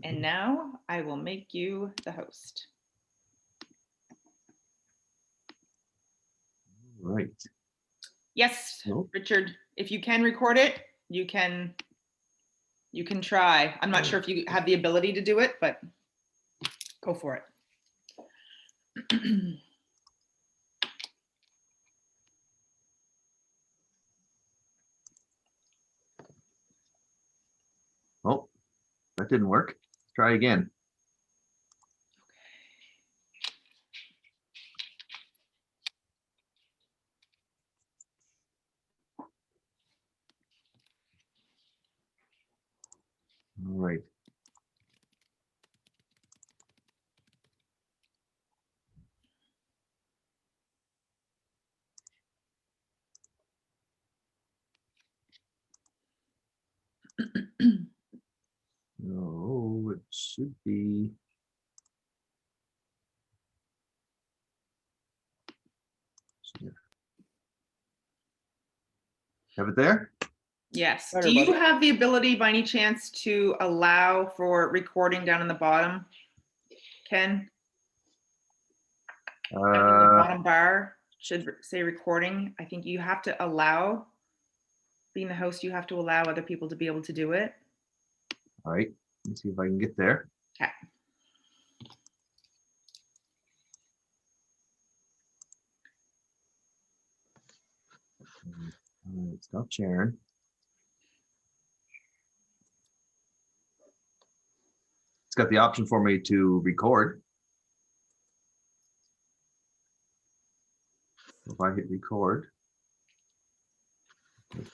And now I will make you the host. Right. Yes, Nope. Richard, if you can record it, you can try. I'm not sure if you have the ability to do it, but go for it. Oh, that didn't work. Try again. All right. No, it should be. Have it there? Yes. Hi, Do you everybody. have the ability by any chance to allow for recording down in the bottom, Ken? I think the bottom bar should say recording. I think you have to allow, being the host, you have to allow other people to be able to do it. All right. Let's see if I can get there. Okay. All right, stop sharing. It's got the option for me to record. If I hit record, it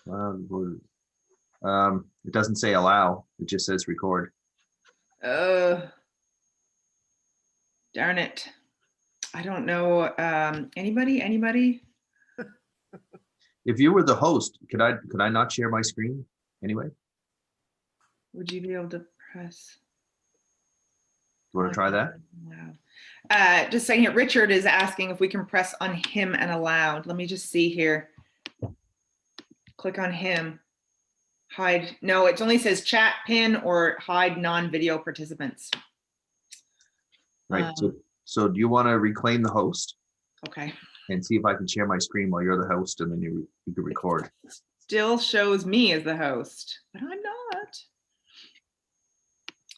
doesn't say allow, it just says record. Darn it. I don't know. Anybody? If you were the host, could I not share my screen anyway? Would you be able to press? You want to try that? Wow. Just saying it, Richard is asking if we can press on him and allowed. Let me just see here. Click on him. Hide. No, it only says chat pin or hide non-video participants. Right. So do you want to reclaim the host Okay. and see if I can share my screen while you're the host, and then you can record? Still shows me as the host, but I'm not.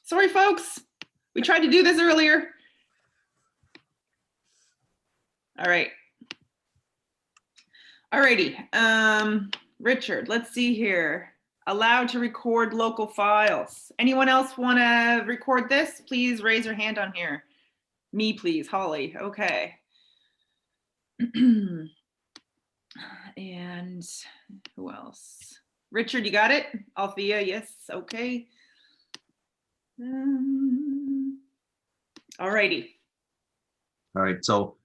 Sorry, folks. We tried to do this earlier. All right. All righty. Richard, let's see here. Allowed to record local files. Anyone else want to record this? Please raise your hand on here. Me, please. Holly. Okay. And who else? Richard, you got it? Althea, yes. Okay. All righty. All right. So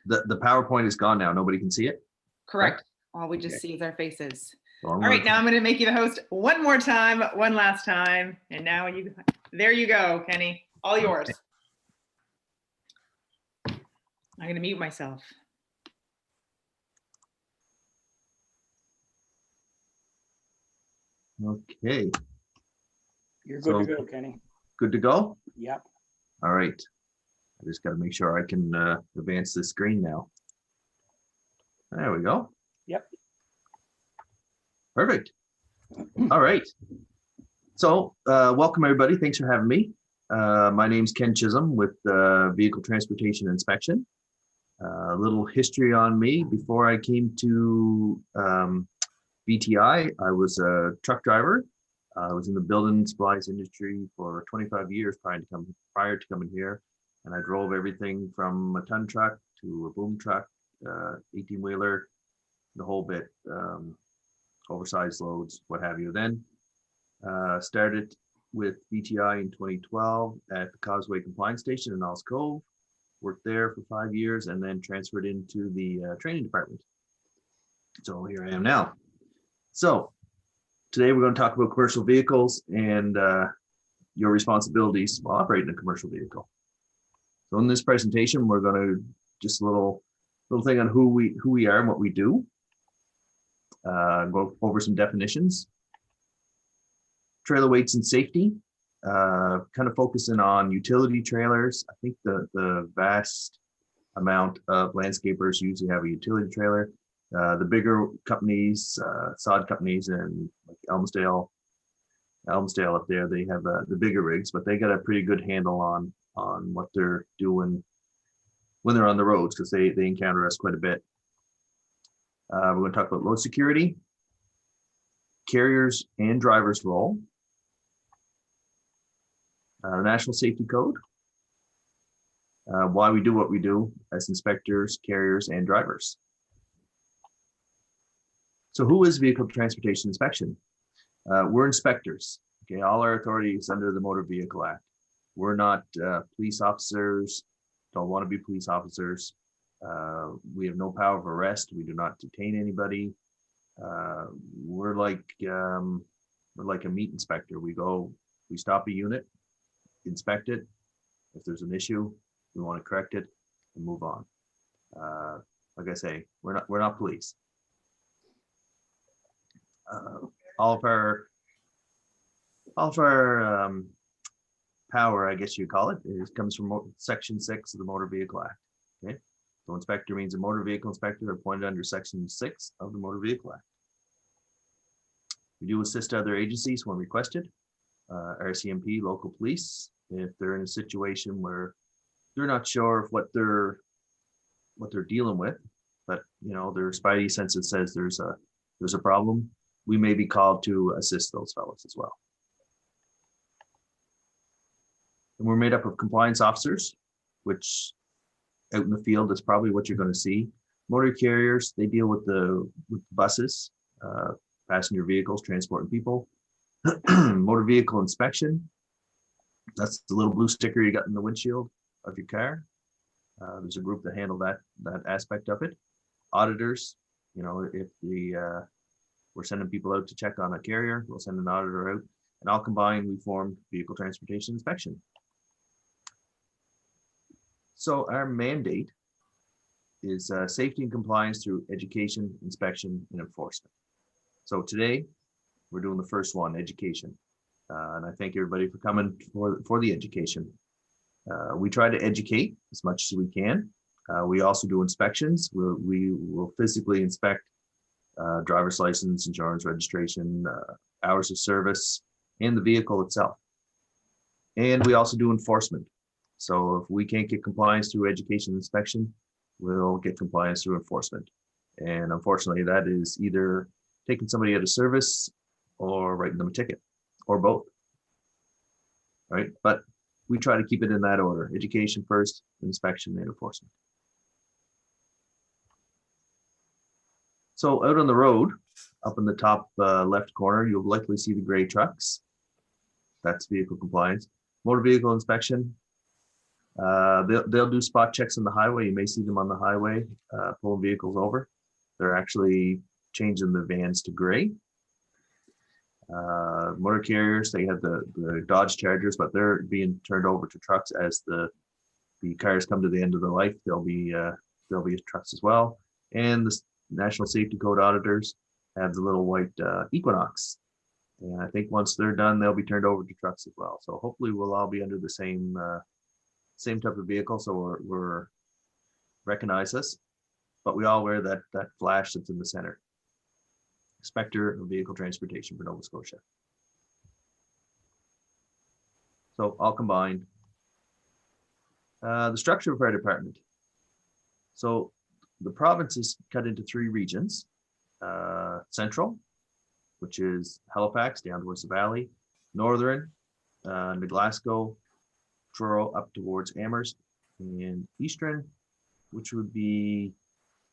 the PowerPoint is gone now. Nobody can see it. Correct. All we just Okay. see is our faces. So All right, now I'm going to make you the host one more time, one last time. And now there you go, Kenny. All yours. Okay. I'm going to mute myself. Okay. You're good to So- go, Kenny. Good to go? Yep. All right. I just got to make sure I can advance the screen now. There we go. Yep. Perfect. All right. So welcome, everybody. Thanks for having me. My name's Ken Chisholm with Vehicle Transportation Inspection. A little history on me. Before I came to VTI, I was a truck driver. I was in the building supplies industry for 25 years prior to coming here. And I drove everything from a ton truck to a boom truck, 18-wheeler, the whole bit, oversized loads, what have you. Then started with VTI in 2012 at the Causeway Compliance Station in Niles Cove. Worked there for 5 years and then transferred into the training department. So here I am now. So today we're going to talk about commercial vehicles and your responsibilities while operating a commercial vehicle. So in this presentation, we're going to just a little thing on who we are and what we do. Go over some definitions. Trailer weights and safety. kind of focusing on utility trailers. I think the vast amount of landscapers usually have a utility trailer. The bigger companies, sod companies and like Elmsdale up there, they have the bigger rigs, but they got a pretty good handle on what they're doing when they're on the roads, because they encounter us quite a bit. We're going to talk about load security, carriers and drivers' role, National Safety Code, why we do what we do as inspectors, carriers, and drivers. So who is Vehicle Transportation Inspection? We're inspectors. Okay, all our authority is under the Motor Vehicle Act. We're not police officers, don't want to be police officers. We have no power of arrest. We do not detain anybody. We're like a meat inspector. We stop a unit, inspect it. If there's an issue, we want to correct it and move on. Like I say, we're not police. All of our power, I guess you call it, comes from Section 6 of the Motor Vehicle Act. Okay, so inspector means a motor vehicle inspector appointed under Section 6 of the Motor Vehicle Act. We do assist other agencies when requested. RCMP, local police, if they're in a situation where they're not sure of what they're dealing with, but their spidey sense says there's a problem, we may be called to assist those fellows as well. And we're made up of compliance officers, which out in the field is probably what you're going to see. Motor carriers, they deal with the buses, passenger vehicles, transporting people. Motor vehicle inspection, that's the little blue sticker you got in the windshield of your car. There's a group that handle that aspect of it. Auditors, if we're sending people out to check on a carrier, we'll send an auditor out, and all combined we form Vehicle Transportation Inspection. So our mandate is safety and compliance through education, inspection, and enforcement. So today we're doing the first one, education, and I thank everybody for coming for the education. We try to educate as much as we can. We also do inspections. We will physically inspect driver's license, insurance, registration, hours of service, and the vehicle itself. And we also do enforcement. So if we can't get compliance through education inspection, we'll get compliance through enforcement. And unfortunately, that is either taking somebody out of service or writing them a ticket, or both. All right, but we try to keep it in that order: education first, inspection, and enforcement. So out on the road, up in the top left corner, you'll likely see the gray trucks. That's vehicle compliance. Motor vehicle inspection. They'll do spot checks on the highway. You may see them on the highway pulling vehicles over. They're actually changing the vans to gray. Motor carriers, they have the Dodge Chargers, but they're being turned over to trucks as the cars come to the end of their life. They'll be trucks as well. And the National Safety Code auditors have the little white Equinox. And I think once they're done, they'll be turned over to trucks as well. So hopefully we'll all be under the same type of vehicle, so we're recognize us, but we all wear that flash that's in the center. Inspector of Vehicle Transportation for Nova Scotia. So all combined. The structure of our department. So the province is cut into 3 regions. Central, which is Halifax down towards the valley. Northern, to Glasgow, Truro up towards Amherst, and Eastern, which would be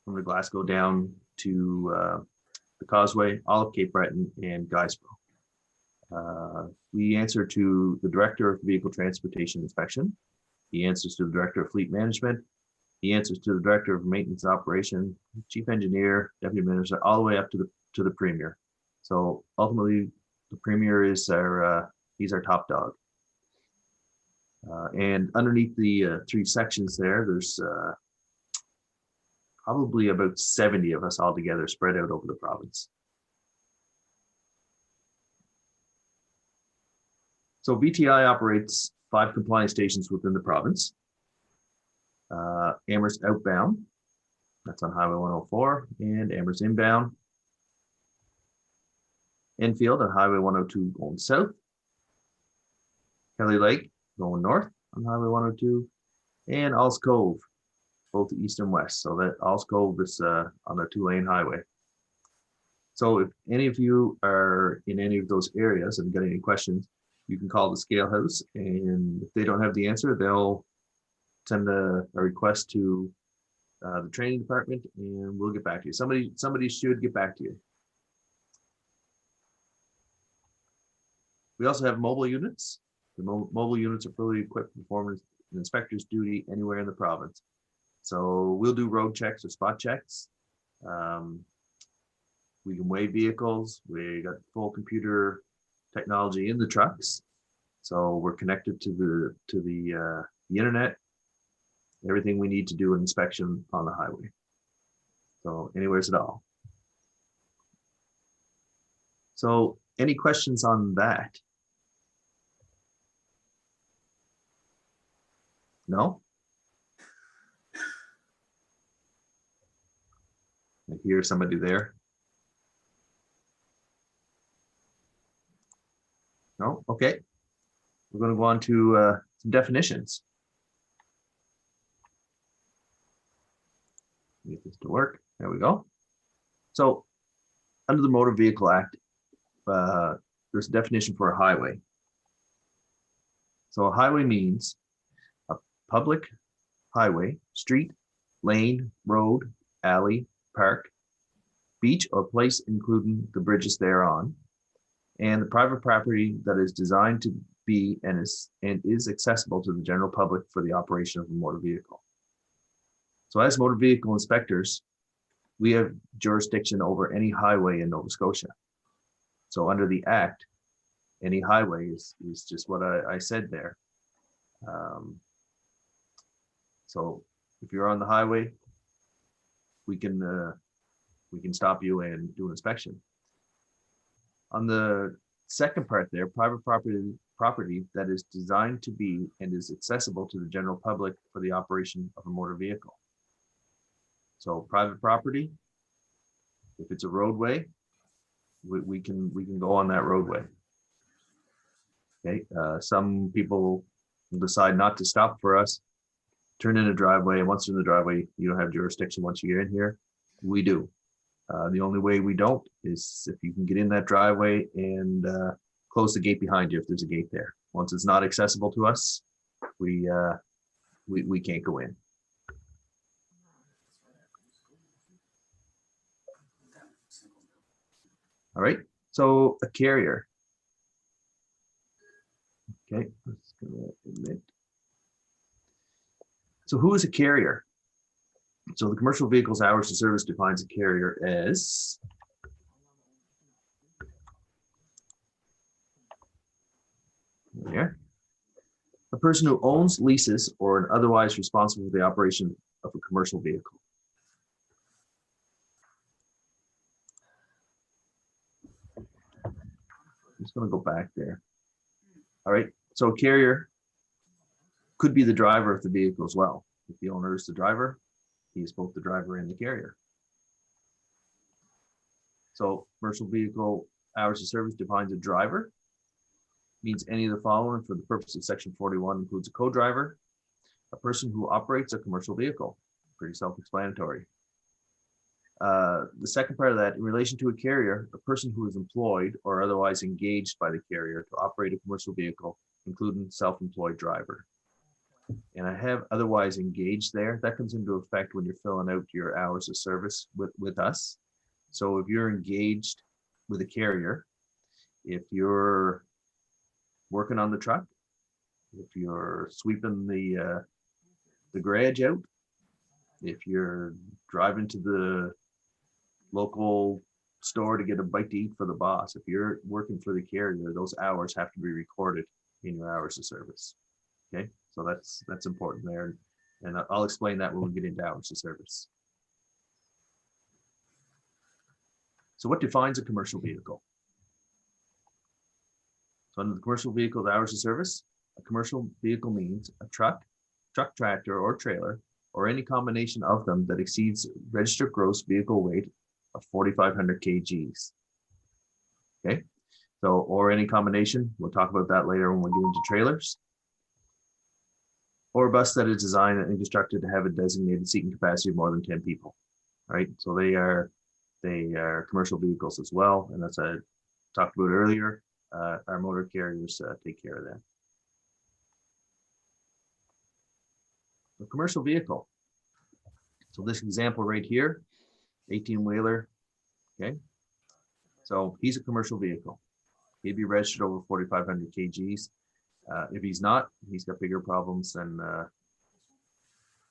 from the Glasgow down to the Causeway, all of Cape Breton, and Guysborough. We answer to the Director of Vehicle Transportation Inspection. He answers to the Director of Fleet Management. He answers to the Director of Maintenance Operation, Chief Engineer, Deputy Minister, all the way up to the Premier. So ultimately, the Premier is he's our top dog. And underneath the 3 sections there's probably about 70 of us all together spread out over the province. So VTI operates 5 compliance stations within the province. Amherst outbound, that's on Highway 104, and Amherst inbound. Enfield on Highway 102 going south. Kelly Lake going north on Highway 102, and Alls Cove, both east and west. So that Alls Cove is on a 2-lane highway. So if any of you are in any of those areas and got any questions, you can call the Scale House, and if they don't have the answer, they'll send a request to the training department, and we'll get back to you. Somebody should get back to you. We also have mobile units. The mobile units are fully equipped to perform an inspector's duty anywhere in the province. So we'll do road checks or spot checks. We can weigh vehicles. We got full computer technology in the trucks. So we're connected to the internet. Everything we need to do an inspection on the highway. So anywheres at all. So any questions on that? No? I hear somebody there. No? Okay. We're going to go on to some definitions. Get this to work. There we go. So under the Motor Vehicle Act, there's a definition for a highway. So a highway means a public highway, street, lane, road, alley, park, beach, or place including the bridges thereon, and the private property that is designed to be and is accessible to the general public for the operation of a motor vehicle. So as motor vehicle inspectors, we have jurisdiction over any highway in Nova Scotia. So under the Act, any highway is just what I said there. So if you're on the highway, we can stop you and do an inspection. On the second part there, private property that is designed to be and is accessible to the general public for the operation of a motor vehicle. So private property, if it's a roadway, we can go on that roadway. Okay, some people decide not to stop for us, turn in a driveway, and once you're in the driveway, you don't have jurisdiction. Once you get in here, we do. The only way we don't is if you can get in that driveway and close the gate behind you if there's a gate there. Once it's not accessible to us, we can't go in. All right, so a carrier. Okay, let's go admit. So who is a carrier? So the Commercial Vehicles Hours of Service defines a carrier as a person who owns, leases, or otherwise responsible for the operation of a commercial vehicle. I'm just going to go back there. All right, so a carrier could be the driver of the vehicle as well. If the owner is the driver, he is both the driver and the carrier. So Commercial Vehicle Hours of Service defines a driver, means any of the following for the purpose of Section 41 includes a co-driver, a person who operates a commercial vehicle. Pretty self-explanatory. The second part of that, in relation to a carrier, a person who is employed or otherwise engaged by the carrier to operate a commercial vehicle, including self-employed driver. And I have otherwise engaged there. That comes into effect when you're filling out your hours of service with us. So if you're engaged with a carrier, if you're working on the truck, if you're sweeping the garage out, if you're driving to the local store to get a bite to eat for the boss, if you're working for the carrier, those hours have to be recorded in your hours of service. Okay, so that's important there, and I'll explain that when we get into hours of service. So what defines a commercial vehicle? So under the commercial vehicle's hours of service, a commercial vehicle means a truck, tractor, or trailer, or any combination of them that exceeds registered gross vehicle weight of 4,500 kgs. Okay, so, or any combination, we'll talk about that later when we get into trailers. Or a bus that is designed and constructed to have a designated seating capacity of more than 10 people, right? So they are commercial vehicles as well. And as I talked about earlier, our motor carriers take care of that. A commercial vehicle. So this example right here, 18-wheeler, okay? So he's a commercial vehicle. He'd be registered over 4,500 kgs. If he's not, he's got bigger problems than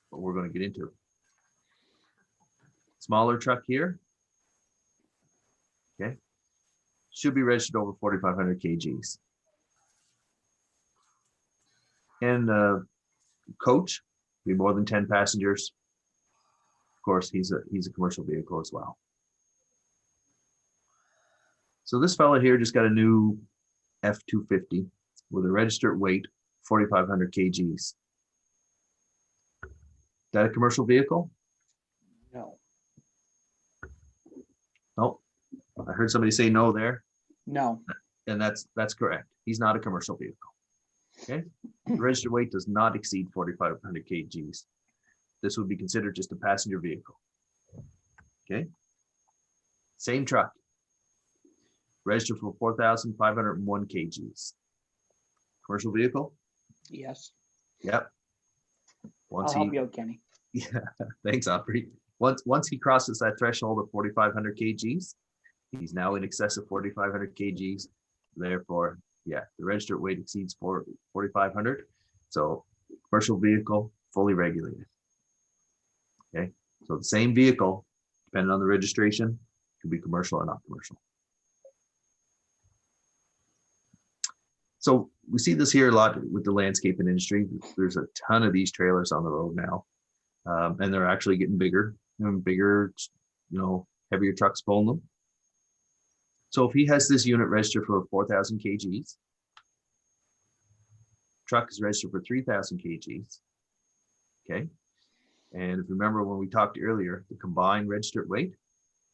what we're going to get into. Smaller truck here, okay, should be registered over 4,500 kgs. And coach, be more than 10 passengers. Of course, he's a commercial vehicle as well. So this fellow here just got a new F-250 with a registered weight 4,500 kgs. Is that a commercial vehicle? No, No, I heard somebody say no there, no, and that's correct. He's not a commercial vehicle. Okay, the registered weight does not exceed 4,500 kgs. This would be considered just a passenger vehicle. Okay, same truck, registered for 4,501 kgs. Commercial vehicle? yes. Yep. I'll help you out, Kenny. Yeah, thanks, Aubrey. Once he crosses that threshold of 4,500 kgs, he's now in excess of 4,500 kgs. Therefore, yeah, the registered weight exceeds 4,500. So commercial vehicle, fully regulated. Okay, so the same vehicle, depending on the registration, could be commercial or not commercial. So we see this here a lot with the landscaping industry. There's a ton of these trailers on the road now, and they're actually getting bigger and bigger, heavier trucks pulling them. So if he has this unit registered for 4,000 kgs, truck is registered for 3,000 kgs, okay? And if you remember when we talked earlier, the combined registered weight,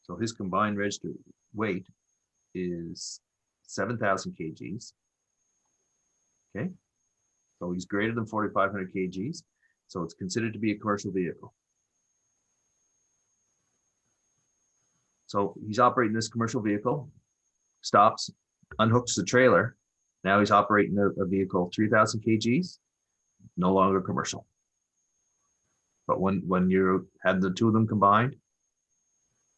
so his combined registered weight is 7,000 kgs. Okay, so he's greater than 4,500 kgs, so it's considered to be a commercial vehicle. So he's operating this commercial vehicle, stops, unhooks the trailer. Now he's operating a vehicle 3,000 kgs, no longer commercial. But when you have the two of them combined,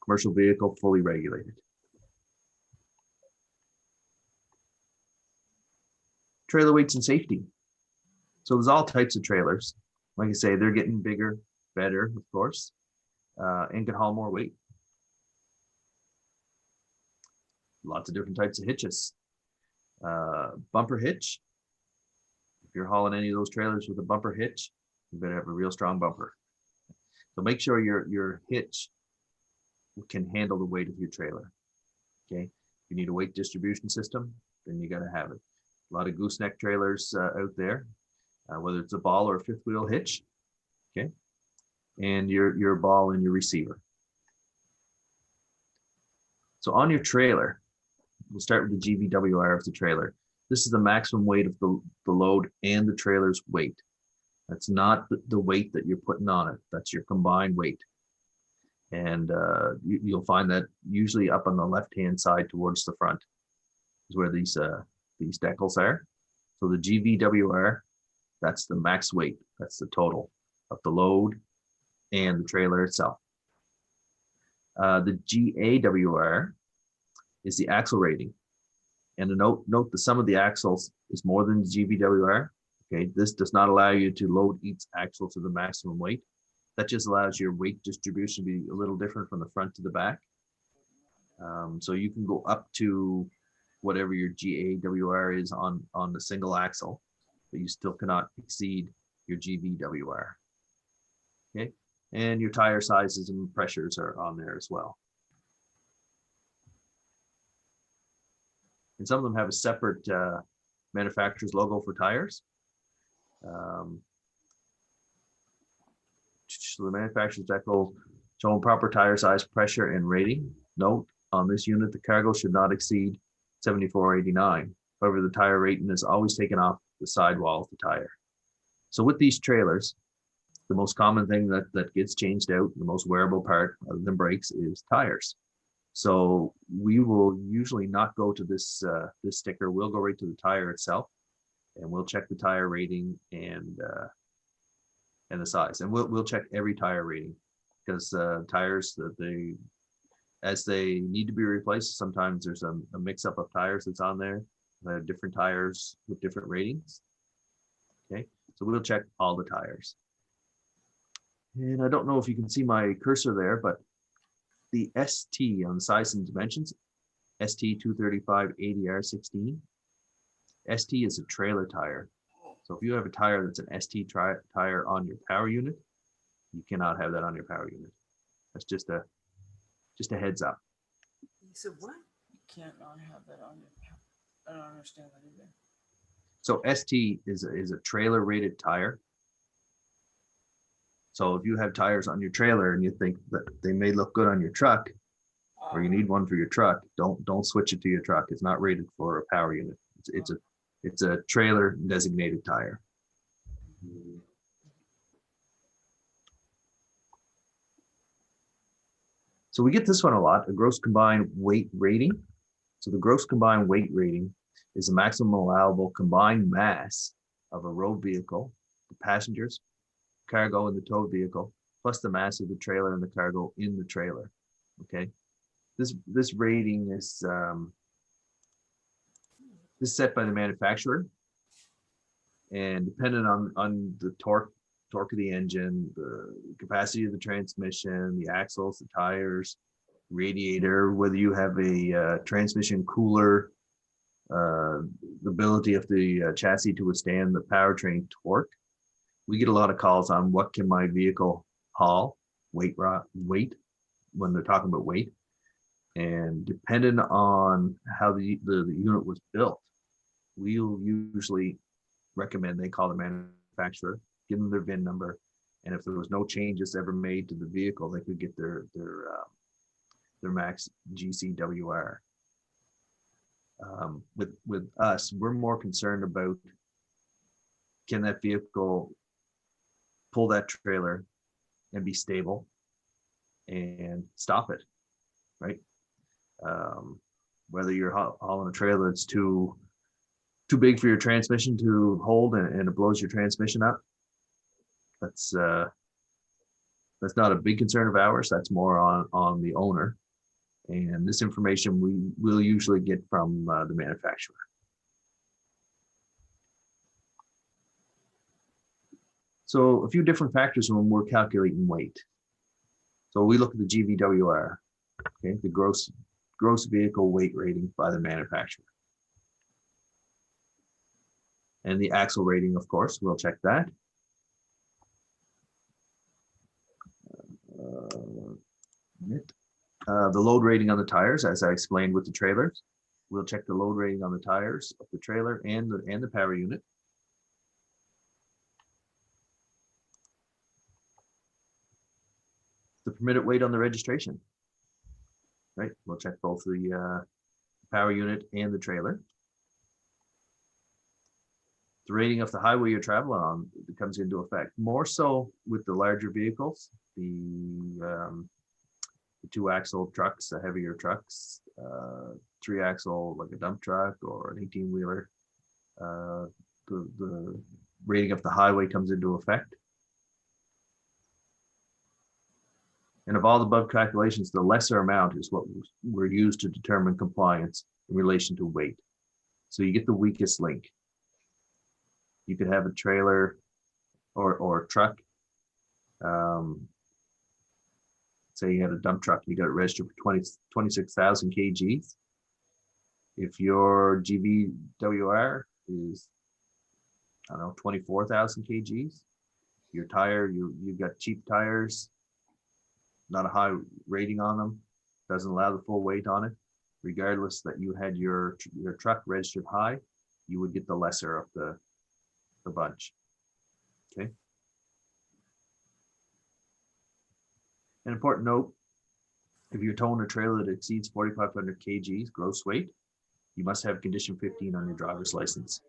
commercial vehicle, fully regulated. Trailer weights and safety. So there's all types of trailers. Like I say, they're getting bigger, better, of course, and can haul more weight. Lots of different types of hitches. Bumper hitch. If you're hauling any of those trailers with a bumper hitch, you better have a real strong bumper. So make sure your hitch can handle the weight of your trailer. Okay. If you need a weight distribution system, then you got to have it. A lot of gooseneck trailers out there, whether it's a ball or a fifth wheel hitch, okay, and your ball and your receiver. So on your trailer, we'll start with the GVWR of the trailer. This is the maximum weight of the load and the trailer's weight. That's not the weight that you're putting on it. That's your combined weight. And you'll find that usually up on the left-hand side towards the front is where these decals are. So the GVWR, that's the max weight. That's the total of the load and the trailer itself. The GAWR is the axle rating. And note the sum of the axles is more than the GVWR. Okay, this does not allow you to load each axle to the maximum weight. That just allows your weight distribution to be a little different from the front to the back. So you can go up to whatever your GAWR is on the single axle, but you still cannot exceed your GVWR. Okay, and your tire sizes and pressures are on there as well. And some of them have a separate manufacturer's logo for tires. So the manufacturer's decal showing proper tire size, pressure, and rating. Note, on this unit, the cargo should not exceed 7489. However, the tire rating is always taken off the sidewall of the tire. So with these trailers, the most common thing that gets changed out, the most wearable part other than brakes, is tires. So we will usually not go to this sticker. We'll go right to the tire itself, and we'll check the tire rating and the size. And we'll check every tire rating, because tires that as they need to be replaced, sometimes there's a mix-up of tires that's on there. Different tires with different ratings. Okay, so we'll check all the tires. And I don't know if you can see my cursor there, but the ST on the size and dimensions, ST 235/80R16. ST is a trailer tire. So if you have a tire that's an ST tire on your power unit, you cannot have that on your power unit. That's just a heads up. You said what? You can't not have that on your. I don't understand that either. So ST is a trailer rated tire. So if you have tires on your trailer and you think that they may look good on your truck, or you need one for your truck, don't switch it to your truck. It's not rated for a power unit. It's a trailer designated tire. So we get this one a lot, a gross combined weight rating. So the gross combined weight rating is the maximum allowable combined mass of a road vehicle, the passengers, cargo in the towed vehicle, plus the mass of the trailer and the cargo in the trailer. Okay, this rating is set by the manufacturer, and dependent on the torque of the engine, the capacity of the transmission, the axles, the tires, radiator, whether you have a transmission cooler, the ability of the chassis to withstand the powertrain torque. We get a lot of calls on what can my vehicle haul, weight when they're talking about weight, and depending on how the unit was built, we'll usually recommend they call the manufacturer, give them their VIN number, and if there was no changes ever made to the vehicle, they could get their max GCWR. With us, we're more concerned about, can that vehicle pull that trailer and be stable and stop it, right? Whether you're hauling a trailer that's too big for your transmission to hold and it blows your transmission up, that's not a big concern of ours. That's more on the owner. And this information we will usually get from the manufacturer. So a few different factors when we're calculating weight. So we look at the GVWR, okay, the gross vehicle weight rating by the manufacturer. And the axle rating, of course, we'll check that. The load rating on the tires, as I explained with the trailers. We'll check the load rating on the tires of the trailer and the power unit. The permitted weight on the registration, right? We'll check both the power unit and the trailer. The rating of the highway you're traveling on comes into effect, more so with the larger vehicles, the 2-axle trucks, the heavier trucks, 3-axle like a dump truck or an 18-wheeler. The rating of the highway comes into effect. And of all the above calculations, the lesser amount is what we're used to determine compliance in relation to weight. So you get the weakest link. You could have a trailer or a truck. Say you had a dump truck, you got it registered for 26,000 kgs. If your GVWR is, I don't know, 24,000 kgs, your tire, you've got cheap tires, not a high rating on them, doesn't allow the full weight on it, regardless that you had your truck registered high, you would get the lesser of the bunch. Okay. An important note, if you're towing a trailer that exceeds 4,500 kgs gross weight, you must have condition 15 on your driver's license.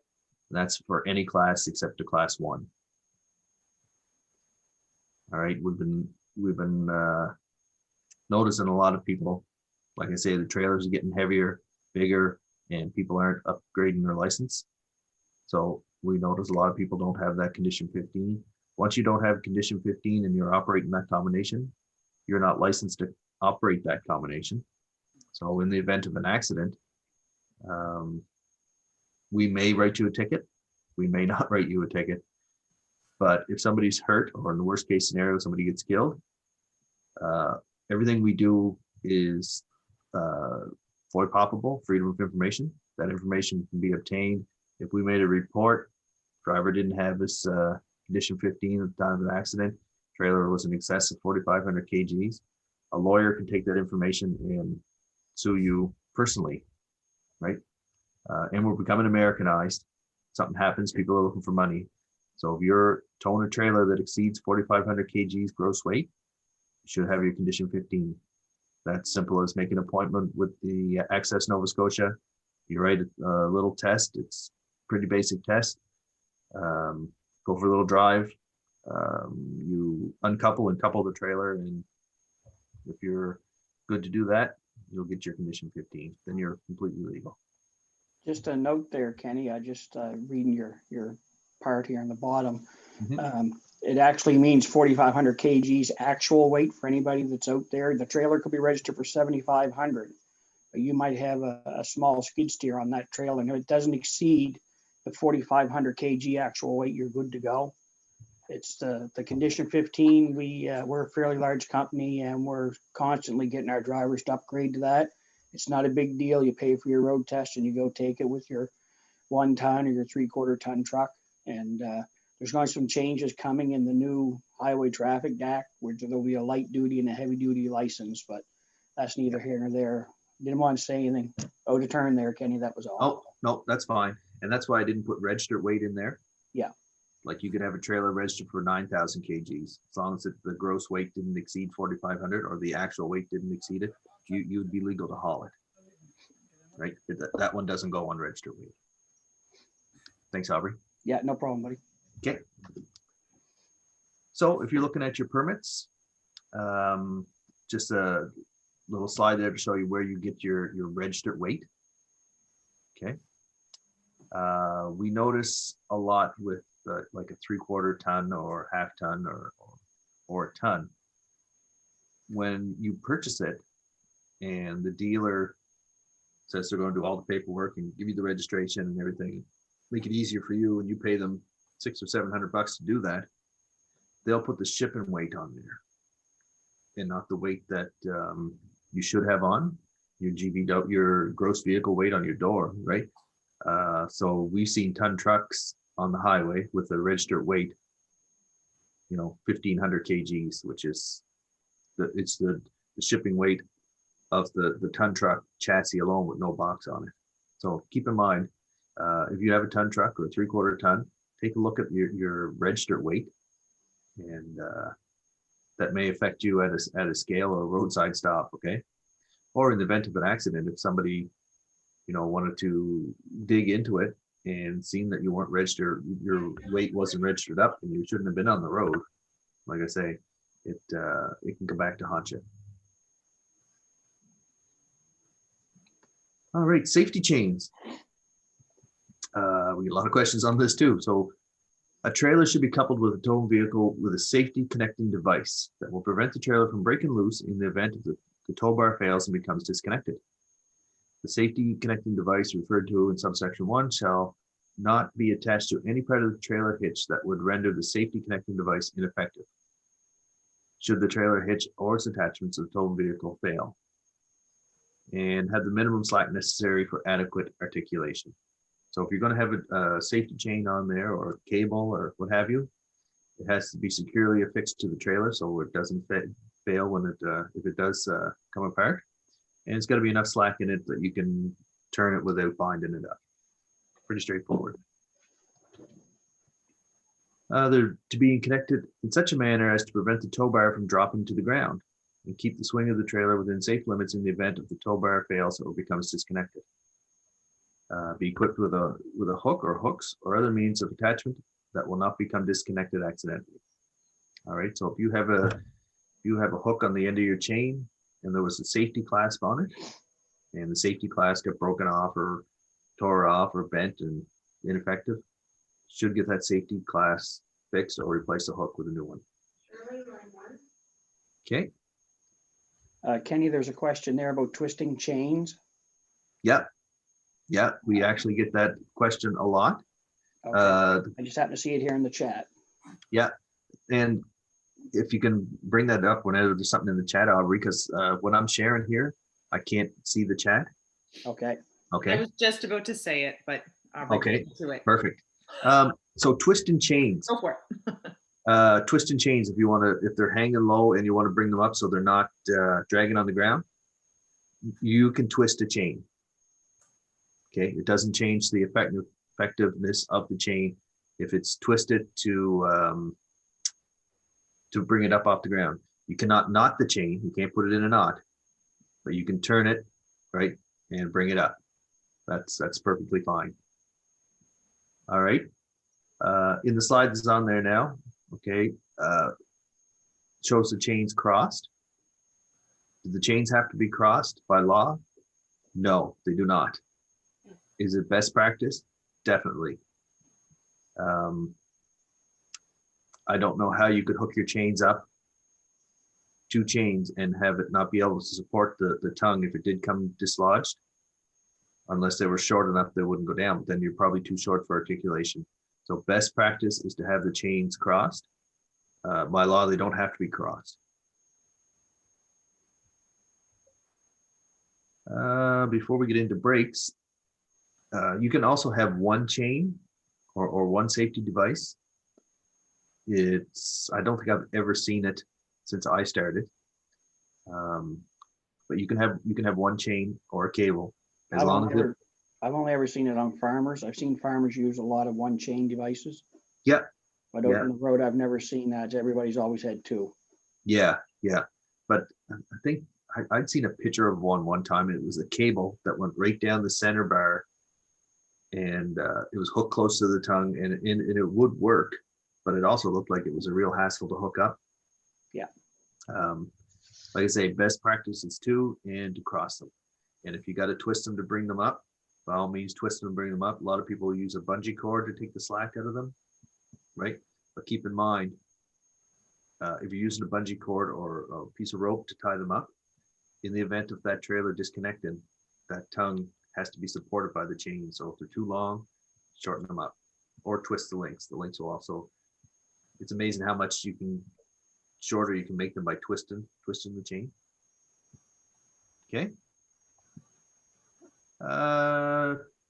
And that's for any class except a class 1. All right, we've been noticing a lot of people, like I say, the trailers are getting heavier, bigger, and people aren't upgrading their license. So we notice a lot of people don't have that condition 15. Once you don't have condition 15 and you're operating that combination, you're not licensed to operate that combination. So in the event of an accident, we may write you a ticket. We may not write you a ticket. But if somebody's hurt, or in the worst case scenario, somebody gets killed, everything we do is FOIA poppable, freedom of information. That information can be obtained. If we made a report, driver didn't have his condition 15 at the time of the accident, trailer was in excess of 4,500 kgs, a lawyer can take that information and sue you personally, right? And we're becoming Americanized. Something happens, people are looking for money. So if you're towing a trailer that exceeds 4,500 kgs gross weight, you should have your condition 15. That's simple as making an appointment with the Access Nova Scotia. You write a little test. It's a pretty basic test. Go for a little drive. You uncouple and couple the trailer, and if you're good to do that, you'll get your condition 15. Then you're completely legal. Just a note there, Kenny, I just reading your part here on the bottom. It actually means 4,500 kgs actual weight for anybody that's out there. The trailer could be registered for 7,500, but you might have a small skid steer on that trailer, and if it doesn't exceed the 4,500 kg actual weight, you're good to go. It's the condition 15. We're a fairly large company, and we're constantly getting our drivers to upgrade to that. It's not a big deal. You pay for your road test and you go take it with your 1 ton or your 3/4 ton truck. And there's going to be some changes coming in the new Highway Traffic Act, where there'll be a light duty and a heavy duty license, but that's neither here nor there. Didn't want to say anything out of turn there, Kenny. That was all. Oh, no, that's fine. And that's why I didn't put registered weight in there. Yeah. Like you could have a trailer registered for 9,000 kgs, as long as the gross weight didn't exceed 4,500 or the actual weight didn't exceed it, you'd be legal to haul it. Right? That one doesn't go on registered weight. Thanks, Aubrey. Yeah, no problem, buddy. Okay. So if you're looking at your permits, just a little slide there to show you where you get your registered weight. Okay. We notice a lot with like a 3/4 ton or half ton or a ton. When you purchase it and the dealer says they're going to do all the paperwork and give you the registration and everything, make it easier for you, and you pay them $600 or $700 to do that, they'll put the shipping weight on there and not the weight that you should have on your GVW, your gross vehicle weight on your door, right? So we've seen ton trucks on the highway with the registered weight, 1,500 kgs, which is the shipping weight of the ton truck chassis alone with no box on it. So keep in mind, if you have a ton truck or a 3/4 ton, take a look at your registered weight, and that may affect you at a scale or a roadside stop. Okay. Or in the event of an accident, if somebody wanted to dig into it and seen that you weren't registered, your weight wasn't registered up, and you shouldn't have been on the road, like I say, it can come back to haunt you. All right, safety chains. We get a lot of questions on this too. So a trailer should be coupled with a towing vehicle with a safety connecting device that will prevent the trailer from breaking loose in the event of the tow bar fails and becomes disconnected. The safety connecting device referred to in subsection 1 shall not be attached to any part of the trailer hitch that would render the safety connecting device ineffective, should the trailer hitch or its attachments to the towing vehicle fail, and have the minimum slack necessary for adequate articulation. So if you're going to have a safety chain on there or cable or what have you, it has to be securely affixed to the trailer so it doesn't fail when if it does come apart. And it's got to be enough slack in it that you can turn it without binding it up. Pretty straightforward. They're to be connected in such a manner as to prevent the tow bar from dropping to the ground and keep the swing of the trailer within safe limits in the event of the tow bar fails or becomes disconnected. Be equipped with a hook or hooks or other means of attachment that will not become disconnected accidentally. All right, so if you have a hook on the end of your chain and there was a safety clasp on it, and the safety clasp got broken off or tore off or bent and ineffective, should get that safety clasp fixed or replace the hook with a new one. Okay. Kenny, there's a question there about twisting chains. Yeah. Yeah, we actually get that question a lot. Okay. I just happen to see it here in the chat. Yeah. And if you can bring that up whenever there's something in the chat, Aubrey, because when I'm sharing here, I can't see the chat. Okay. I Okay. was just about to say it, but Aubrey Okay. beat me to it. Perfect. So twist and chains. Go for it. Twist and chains, if you want to, if they're hanging low and you want to bring them up so they're not dragging on the ground, you can twist a chain. Okay, it doesn't change the effectiveness of the chain if it's twisted to bring it up off the ground. You cannot knot the chain. You can't put it in a knot, but you can turn it, right, and bring it up. That's perfectly fine. All right. In the slide that's on there now, okay, shows the chains crossed. Do the chains have to be crossed by law? No, they do not. Is it best practice? Definitely. I don't know how you could hook your chains up, 2 chains, and have it not be able to support the tongue if it did come dislodged, unless they were short enough they wouldn't go down, but then you're probably too short for articulation. So best practice is to have the chains crossed. By law, they don't have to be crossed. Before we get into brakes, you can also have one chain or one safety device. I don't think I've ever seen it since I started. But you can have one chain or a cable as long as I've only ever seen it on farmers. I've seen farmers use a lot of one chain devices. Yeah. But out on the road, I've never seen that. Everybody's always had 2. Yeah. But I think I'd seen a picture of one time. It was a cable that went right down the center bar, and it was hooked close to the tongue, and it would work, but it also looked like it was a real hassle to hook up. Yeah. Like I say, best practice is 2 and to cross them. And if you got to twist them to bring them up, by all means, twist them and bring them up. A lot of people use a bungee cord to take the slack out of them, right? But keep in mind, if you're using a bungee cord or a piece of rope to tie them up, in the event of that trailer disconnecting, that tongue has to be supported by the chain. So if they're too long, shorten them up or twist the links. The links will also, it's amazing how much shorter you can make them by twisting the chain. Okay.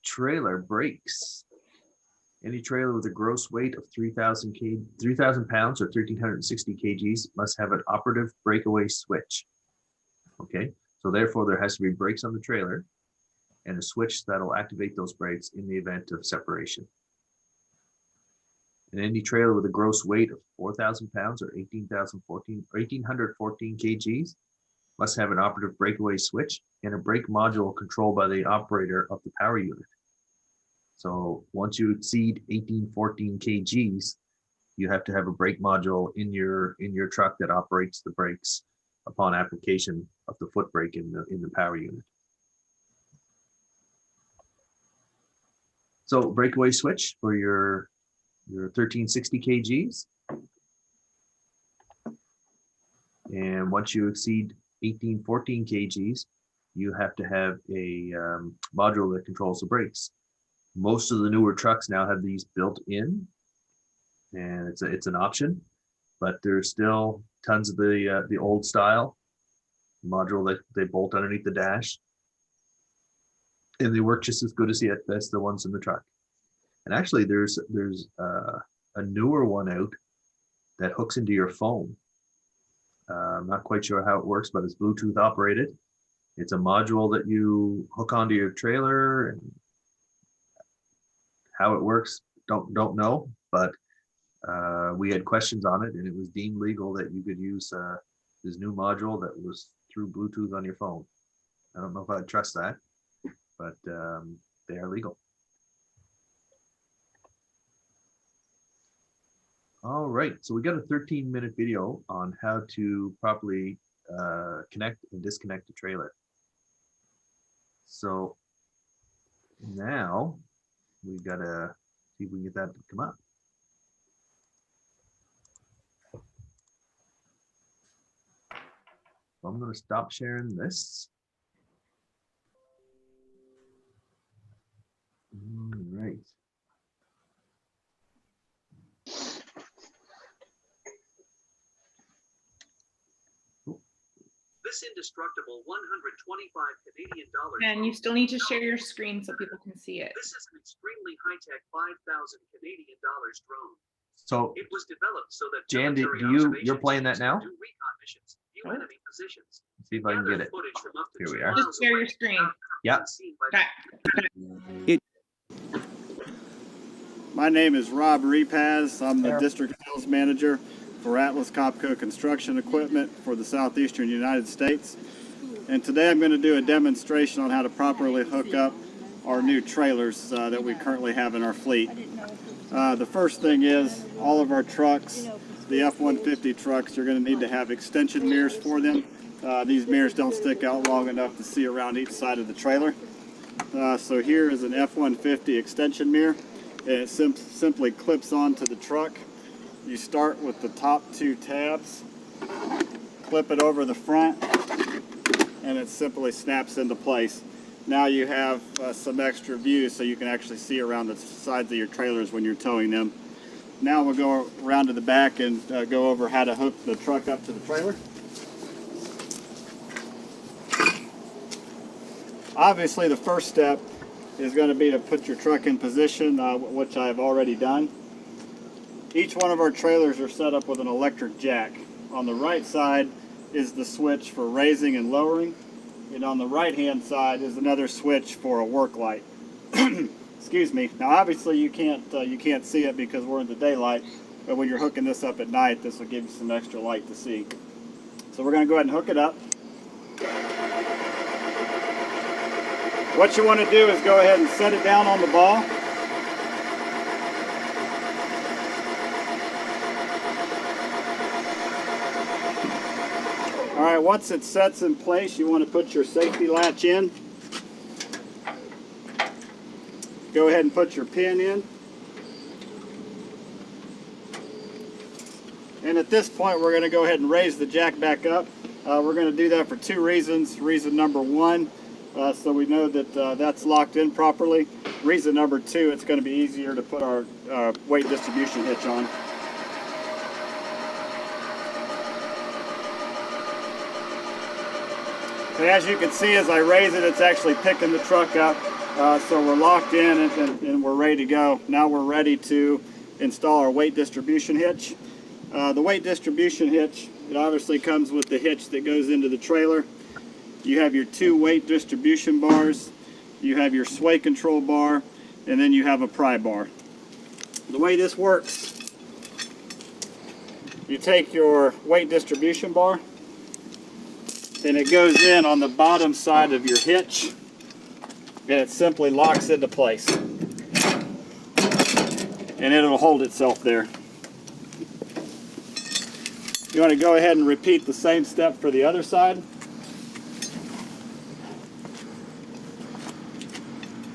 Trailer brakes. Any trailer with a gross weight of 3,000 pounds or 1,360 kgs must have an operative breakaway switch. Okay, so therefore there has to be brakes on the trailer and a switch that'll activate those brakes in the event of separation. And any trailer with a gross weight of 4,000 pounds or 1,814 kgs must have an operative breakaway switch and a brake module controlled by the operator of the power unit. So once you exceed 1,814 kgs, you have to have a brake module in your truck that operates the brakes upon application of the foot brake in the power unit. So breakaway switch for your 1,360 kgs. And once you exceed 1,814 kgs, you have to have a module that controls the brakes. Most of the newer trucks now have these built in, and it's an option, but there's still tons of the old style module that they bolt underneath the dash, and they work just as good as the ones in the truck. And actually, there's a newer one out that hooks into your phone. I'm not quite sure how it works, but it's Bluetooth operated. It's a module that you hook onto your trailer, and How it works, don't know, but we had questions on it, and it was deemed legal that you could use this new module that was through Bluetooth on your phone. I don't know if I'd trust that, but they are legal. All right, so we got a 13-minute video on how to properly connect and disconnect a trailer. So now we've got to see if we can get that to come up. So I'm going to stop sharing this. All right. This indestructible 125 Canadian dollars. And you still need to share your screen so people can see it. This is an extremely high-tech 5,000 Canadian dollars drone. So It was developed so that Jan, do military you're observation playing that teams now? can do recon missions, view Oh. enemy positions, see if I can gather get it. footage from up to Here we 2 are. miles Just share your away screen. without Yep. being seen by Okay. My name is Rob Repaz. I'm the There. district sales manager for Atlas Copco Construction Equipment for the southeastern United States. And today I'm going to do a demonstration on how to properly hook up our new trailers that we currently have in our fleet. The first thing is all of our trucks, the F-150 trucks, you're going to need to have extension mirrors for them. These mirrors don't stick out long enough to see around each side of the trailer. So here is an F-150 extension mirror. It simply clips onto the truck. You start with the top two tabs, clip it over the front, and it simply snaps into place. Now you have some extra view so you can actually see around the sides of your trailers when you're towing them. Now we'll go around to the back and go over how to hook the truck up to the trailer. Obviously the first step is going to be to put your truck in position, which I've already done. Each one of our trailers are set up with an electric jack. On the right side is the switch for raising and lowering, and on the right hand side is another switch for a work light. Excuse me. Now obviously you can't see it because we're in the daylight, but when you're hooking this up at night, this will give you some extra light to see. So we're going to go ahead and hook it up. What you want to do is go ahead and set it down on the ball. All right, once it sets in place, you want to put your safety latch in. Go ahead and put your pin in. And at this point, we're going to go ahead and raise the jack back up. We're going to do that for two reasons. Reason number one, so we know that that's locked in properly. Reason number two, it's going to be easier to put our weight distribution hitch on. And as you can see, as I raise it, it's actually picking the truck up. So we're locked in and we're ready to go. Now we're ready to install our weight distribution hitch. The weight distribution hitch, it obviously comes with the hitch that goes into the trailer. You have your two weight distribution bars, you have your sway control bar, and then you have a pry bar. The way this works, you take your weight distribution bar, and it goes in on the bottom side of your hitch, and it simply locks into place. And it'll hold itself there. You want to go ahead and repeat the same step for the other side.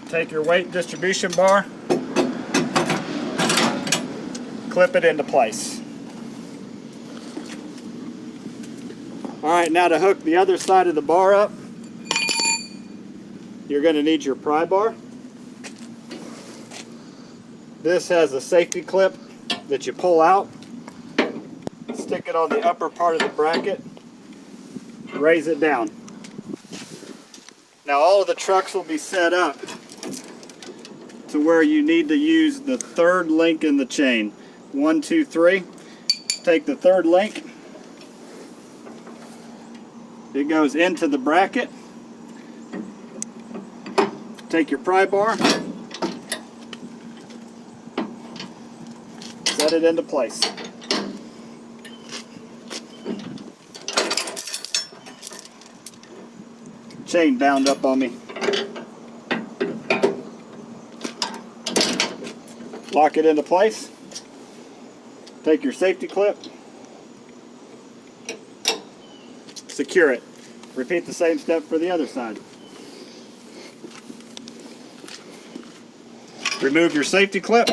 Take your weight distribution bar, clip it into place. All right, now to hook the other side of the bar up, you're going to need your pry bar. This has a safety clip that you pull out, stick it on the upper part of the bracket, raise it down. Now all of the trucks will be set up to where you need to use the third link in the chain. 1, 2, 3. Take the third link. It goes into the bracket. Take your pry bar, it into place. Chain bound up on me. Lock it into place. Take your safety clip. Secure it. Repeat the same step for the other side. Remove your safety clip.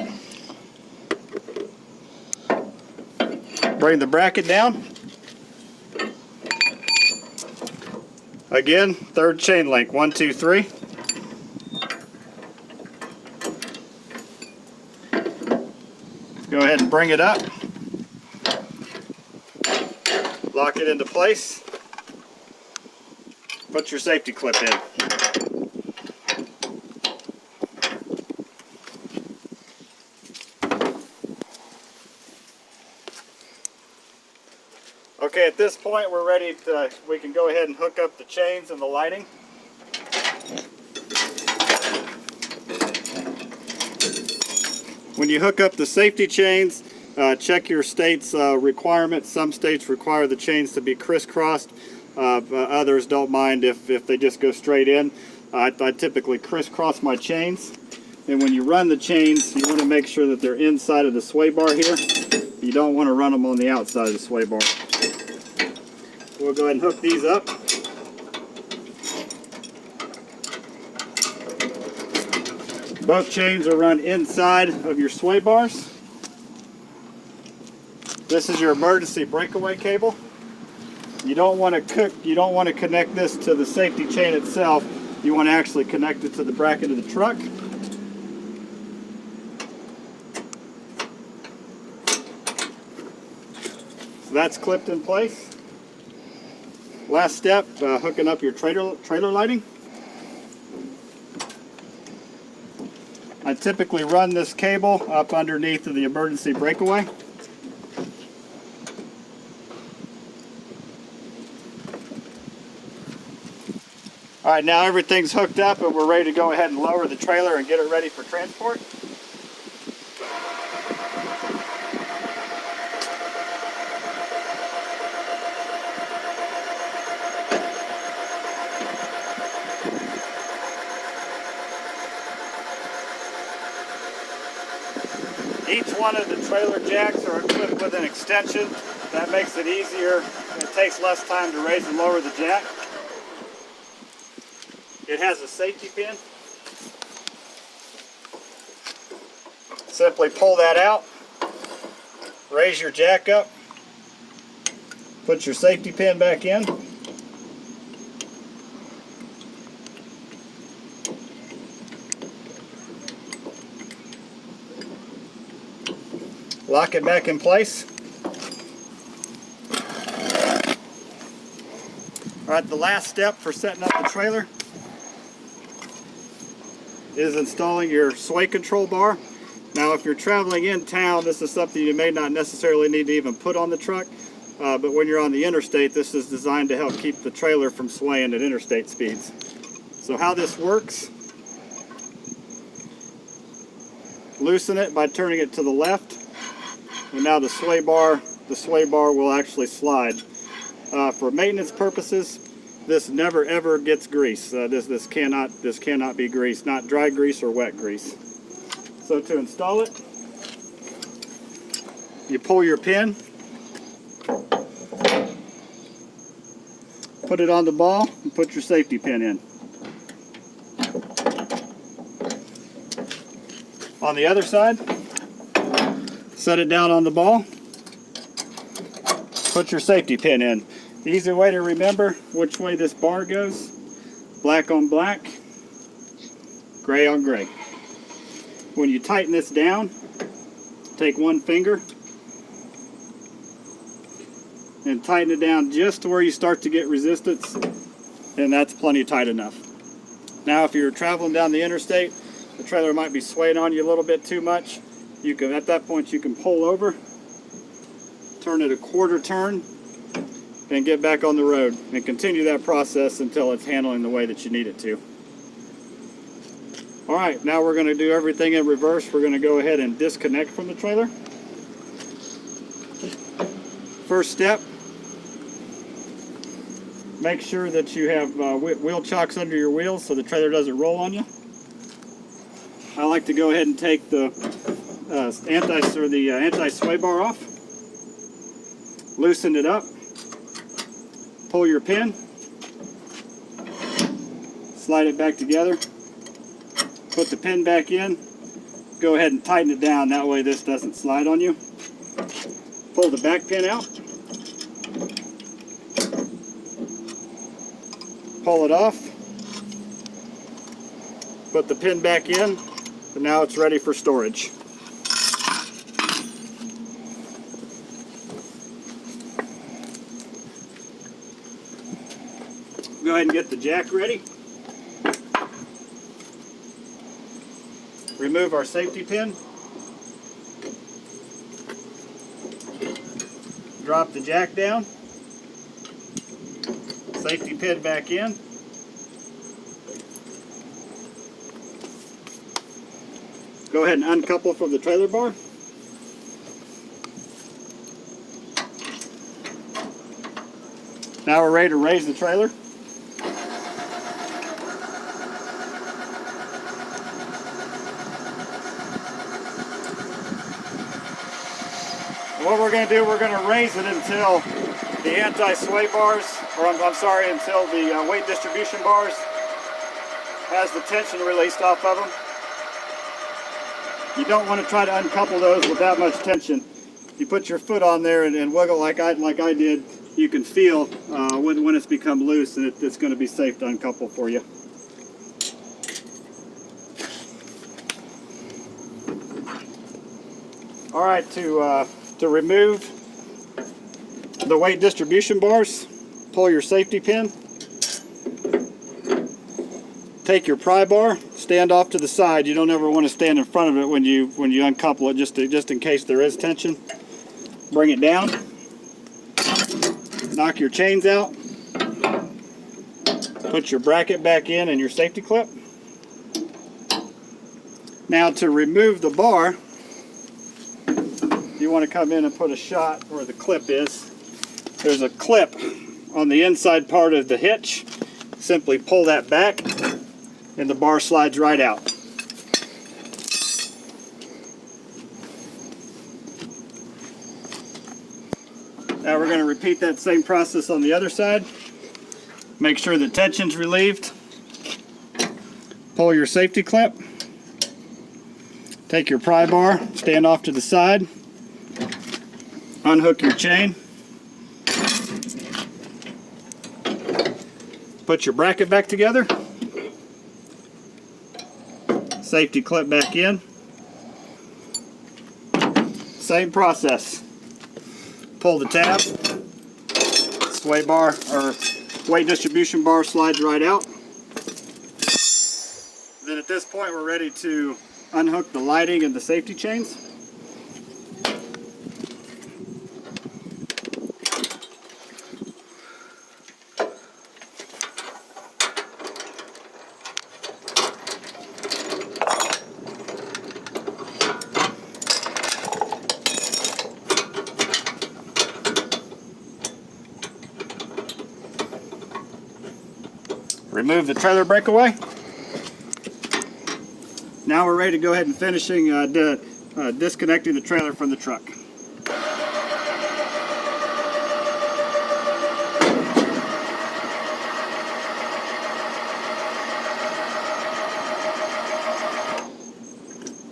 Bring the bracket down. Again, third chain link, 1, 2, 3. Go ahead and bring it up. Lock it into place. Put your safety clip in. Okay, at this point we're ready to, we can go ahead and hook up the chains and the lighting. When you hook up the safety chains, check your state's requirements. Some states require the chains to be crisscrossed. Others don't mind if they just go straight in. I typically crisscross my chains. And when you run the chains, you want to make sure that they're inside of the sway bar here. You don't want to run them on the outside of the sway bar. We'll go ahead and hook these up. Both chains are run inside of your sway bars. This is your emergency breakaway cable. You don't want to connect this to the safety chain itself. You want to actually connect it to the bracket of the truck. So that's clipped in place. Last step, hooking up your trailer lighting. I typically run this cable up underneath of the emergency breakaway. All right, now everything's hooked up and we're ready to go ahead and lower the trailer and get it ready for transport. Each one of the trailer jacks are equipped with an extension. That makes it easier. It takes less time to raise and lower the jack. It has a safety pin. Simply pull that out, raise your jack up, put your safety pin back in. Lock it back in place. All right, the last step for setting up the trailer is installing your sway control bar. Now, if you're traveling in town, this is something you may not necessarily need to even put on the truck, but when you're on the interstate, this is designed to help keep the trailer from swaying at interstate speeds. So how this works, loosen it by turning it to the left, and now the sway bar will actually slide. For maintenance purposes, this never ever gets grease. This cannot be greased, not dry grease or wet grease. So to install it, you pull your pin, put it on the ball, and put your safety pin in. On the other side, set it down on the ball, put your safety pin in. The easy way to remember which way this bar goes: black on black, gray on gray. When you tighten this down, take one finger and tighten it down just to where you start to get resistance, and that's plenty tight enough. Now, if you're traveling down the interstate, the trailer might be swaying on you a little bit too much. You can, at that point, you can pull over, turn it a quarter turn, and get back on the road and continue that process until it's handling the way that you need it to. All right, now we're going to do everything in reverse. We're going to go ahead and disconnect from the trailer. first step, make sure that you have wheel chocks under your wheels so the trailer doesn't roll on you. I like to go ahead and take the anti-sway bar off, loosen it up, pull your pin, slide it back together, put the pin back in, go ahead and tighten it down, that way this doesn't slide on you. Pull the back pin out, pull it off, put the pin back in, and now it's ready for storage. Go ahead and get the jack ready. Remove our safety pin. Drop the jack down. Safety pin back in. Go ahead and uncouple from the trailer bar. Now we're ready to raise the trailer. What we're going to do, we're going to raise it until the anti-sway bars, or I'm sorry, until the weight distribution bars has the tension released off of them. You don't want to try to uncouple those with that much tension. You put your foot on there and wiggle like I did, you can feel when it's become loose, and it's going to be safe to uncouple for you. All right, to remove the weight distribution bars, pull your safety pin, take your pry bar, stand off to the side. You don't ever want to stand in front of it when you uncouple it, just in case there is tension. Bring it down, knock your chains out, put your bracket back in and your safety clip. Now to remove the bar, you want to come in and put a shot where the clip is. There's a clip on the inside part of the hitch. Simply pull that back and the bar slides right out. Now we're going to repeat that same process on the other side. Make sure the tension's relieved. Pull your safety clip. Take your pry bar, stand off to the side. Unhook your chain. Put your bracket back together. Safety clip back in. Same process. Pull the tab. Sway bar or weight distribution bar slides right out. Then at this point we're ready to unhook the lighting and the safety chains. Remove the trailer breakaway. Now we're ready to go ahead and finishing disconnecting the trailer from the truck.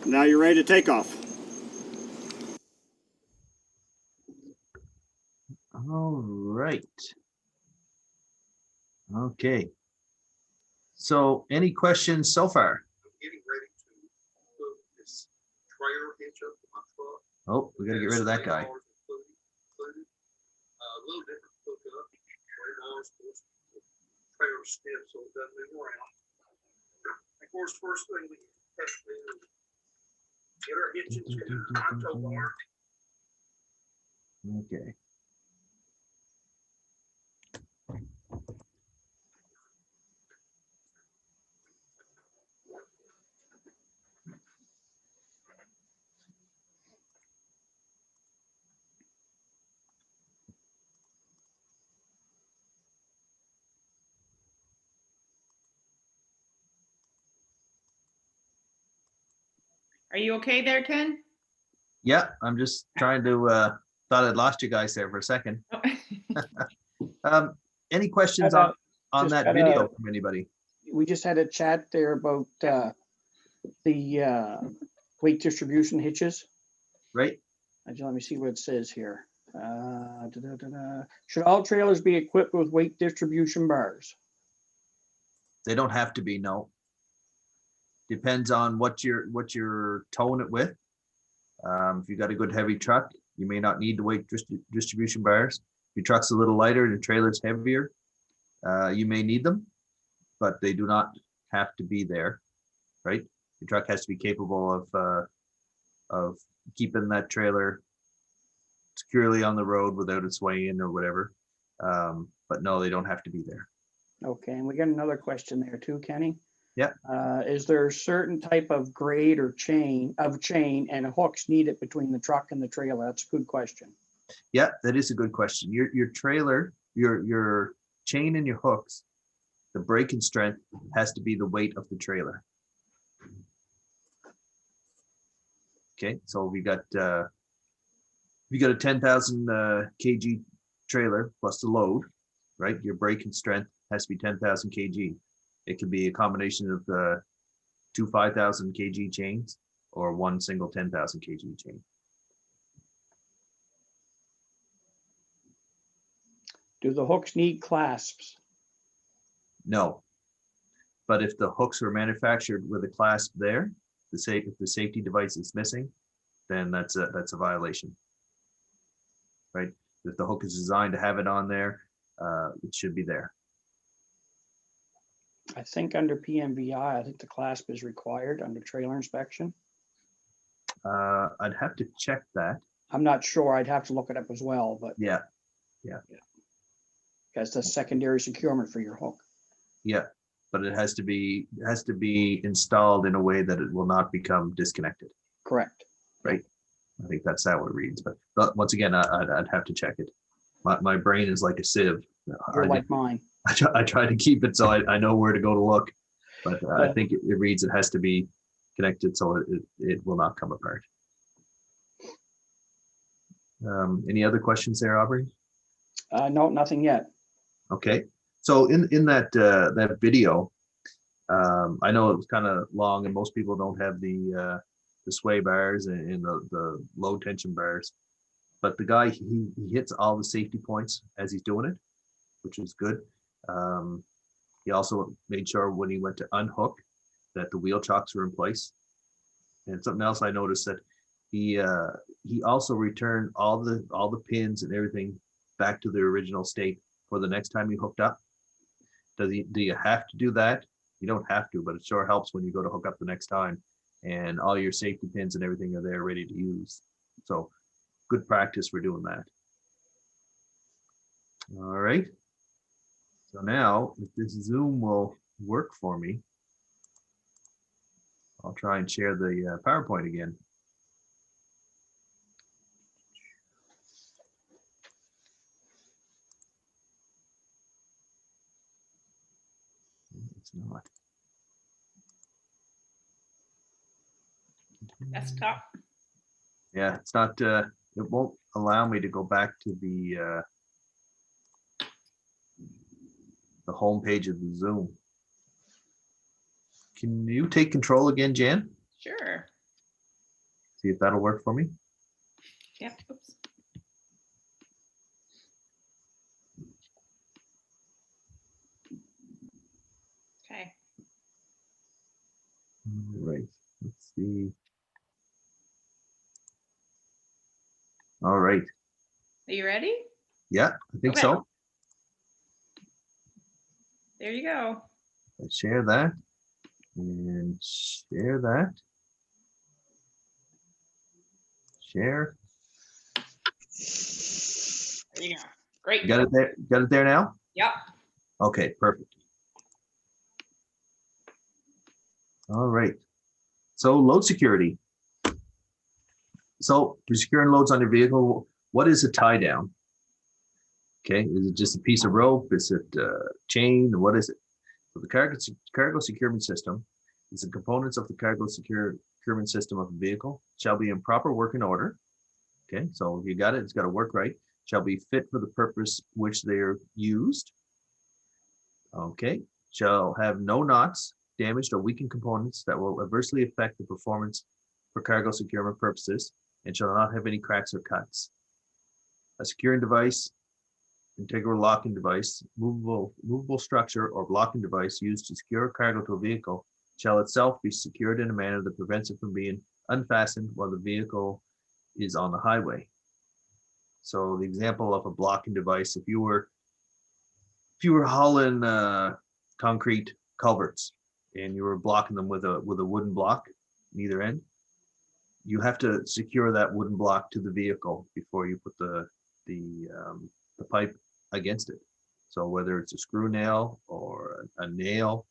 Now you're ready to take off. All right. Okay. So any questions so far? I'm getting ready to hook this trailer hitch up to my truck. Oh, we gotta get rid of that guy. Included. A little different hookup. Sway bars, of course, the trailer stiff so it doesn't move around. Of course, first thing we have to do is get our hitch into the Honto bar. Okay. Are you okay there, Ken? Yeah, I'm just trying to, thought I'd lost you guys there for a second. Any questions Got on just that got video from anybody? We just had a chat there about the weight distribution hitches. Right? Let me see what it says here. Should all trailers be equipped with weight distribution bars? They don't have to be, no. Depends on what you're towing it with. If you got a good heavy truck, you may not need the weight distribution bars. If your truck's a little lighter and the trailer's heavier, you may need them, but they do not have to be there, right? Your truck has to be capable of keeping that trailer securely on the road without it swaying or whatever. But no, they don't have to be there. Okay, and we got another question there too, Kenny. Yeah. Is there a certain type of grade or chain and hooks needed between the truck and the trailer? That's a good question. Yeah, that is a good question. Your trailer, your chain and your hooks, the braking strength has to be the weight of the trailer. Okay, so we got a 10,000 kg trailer plus the load, right? Your braking strength has to be 10,000 kg. It can be a combination of two 5,000 kg chains or one single 10,000 kg chain. Do the hooks need clasps? No. But if the hooks were manufactured with a clasp there, if the safety device is missing, then that's a violation. Right? If the hook is designed to have it on there, it should be there. I think under PMVI, I think the clasp is required under trailer inspection. I'd have to check that. I'm not sure. I'd have to look it up as well, but Yeah, that's the secondary securement for your hook. yeah. But it has to be installed in a way that it will not become disconnected. Correct. Right? I think that's how it reads. But once again, I'd have to check it. My brain is like a sieve. You're like mine. I try to keep it so I know where to go to look, but I think it reads it has to be connected so it will not come apart. Any other questions there, Aubrey? No, nothing yet. Okay, so in that video, I know it was kind of long and most people don't have the sway bars and the low tension bars, but the guy he hits all the safety points as he's doing it, which is good. He also made sure when he went to unhook that the wheel chocks were in place. And something else I noticed that he also returned all the pins and everything back to their original state for the next time he hooked up. Do you have to do that? You don't have to, but it sure helps when you go to hook up the next time and all your safety pins and everything are there ready to use. So good practice for doing that. All right. So now, if this Zoom will work for me, I'll try and share the PowerPoint again. It's not. Desktop. Yeah, it's not. It won't allow me to go back to the home page of the Zoom. Can you take control again, Jan? Sure. See if that'll work for me. Yep. Oops. Okay. All right. Let's see. All right. Are you ready? Yeah, I think Okay. so. There you go. Let's share that and share that. Share. There you go. Great. You got it there? Got it there now? Yep. Okay, perfect. All right. So load security. So for securing loads on your vehicle, what is a tie down? Okay, is it just a piece of rope? Is it chain? What is it? So the cargo securement system is the components of the cargo securement securement system of a vehicle shall be in proper working order. Okay, so you got it, it's got to work right. Shall be fit for the purpose which they are used. Okay, shall have no knots, damaged or weakened components that will adversely affect the performance for cargo securement purposes, and shall not have any cracks or cuts. A securing device, integral locking device, movable structure or blocking device used to secure cargo to a vehicle shall itself be secured in a manner that prevents it from being unfastened while the vehicle is on the highway. So the example of a blocking device, if you were hauling concrete culverts and you were blocking them with a wooden block on either end, you have to secure that wooden block to the vehicle before you put the pipe against it. So whether it's a screw nail or a nail,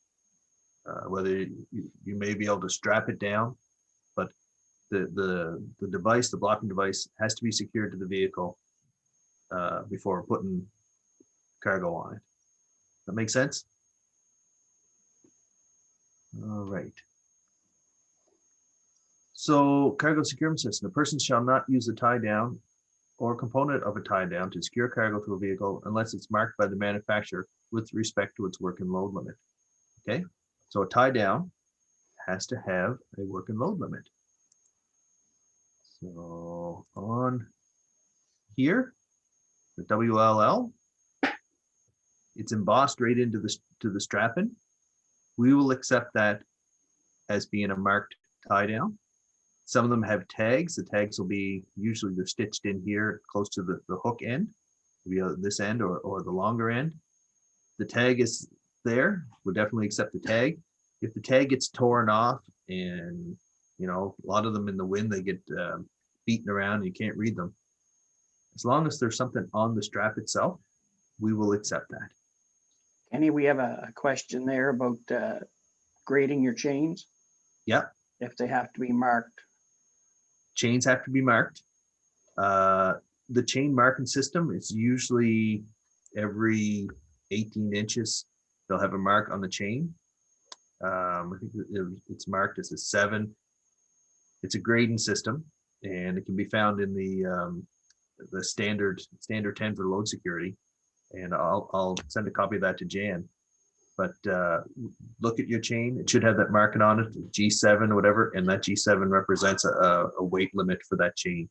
whether you may be able to strap it down, but the device, the blocking device, has to be secured to the vehicle before putting cargo on it. That makes sense? All right. So cargo securement system, a person shall not use a tie down or component of a tie down to secure cargo to a vehicle unless it's marked by the manufacturer with respect to its working load limit. Okay, so a tie down has to have a working load limit. So on here, the WLL, it's embossed right into the strapping. We will accept that as being a marked tie down. Some of them have tags. The tags will be usually they're stitched in here close to the hook end, maybe this end or the longer end. The tag is there. We'll definitely accept the tag. If the tag gets torn off and, you know, a lot of them in the wind, they get beaten around and you can't read them. As long as there's something on the strap itself, we will accept that. Kenny, we have a question there about grading your chains. Yeah. If they have to be marked. Chains have to be marked. The chain marking system is usually every 18 inches. They'll have a mark on the chain. I think it's marked as a 7. It's a grading system, and it can be found in the standard 10 for load security. And I'll send a copy of that to Jan. But look at your chain. It should have that marking on it, G7, whatever, and that G7 represents a weight limit for that chain.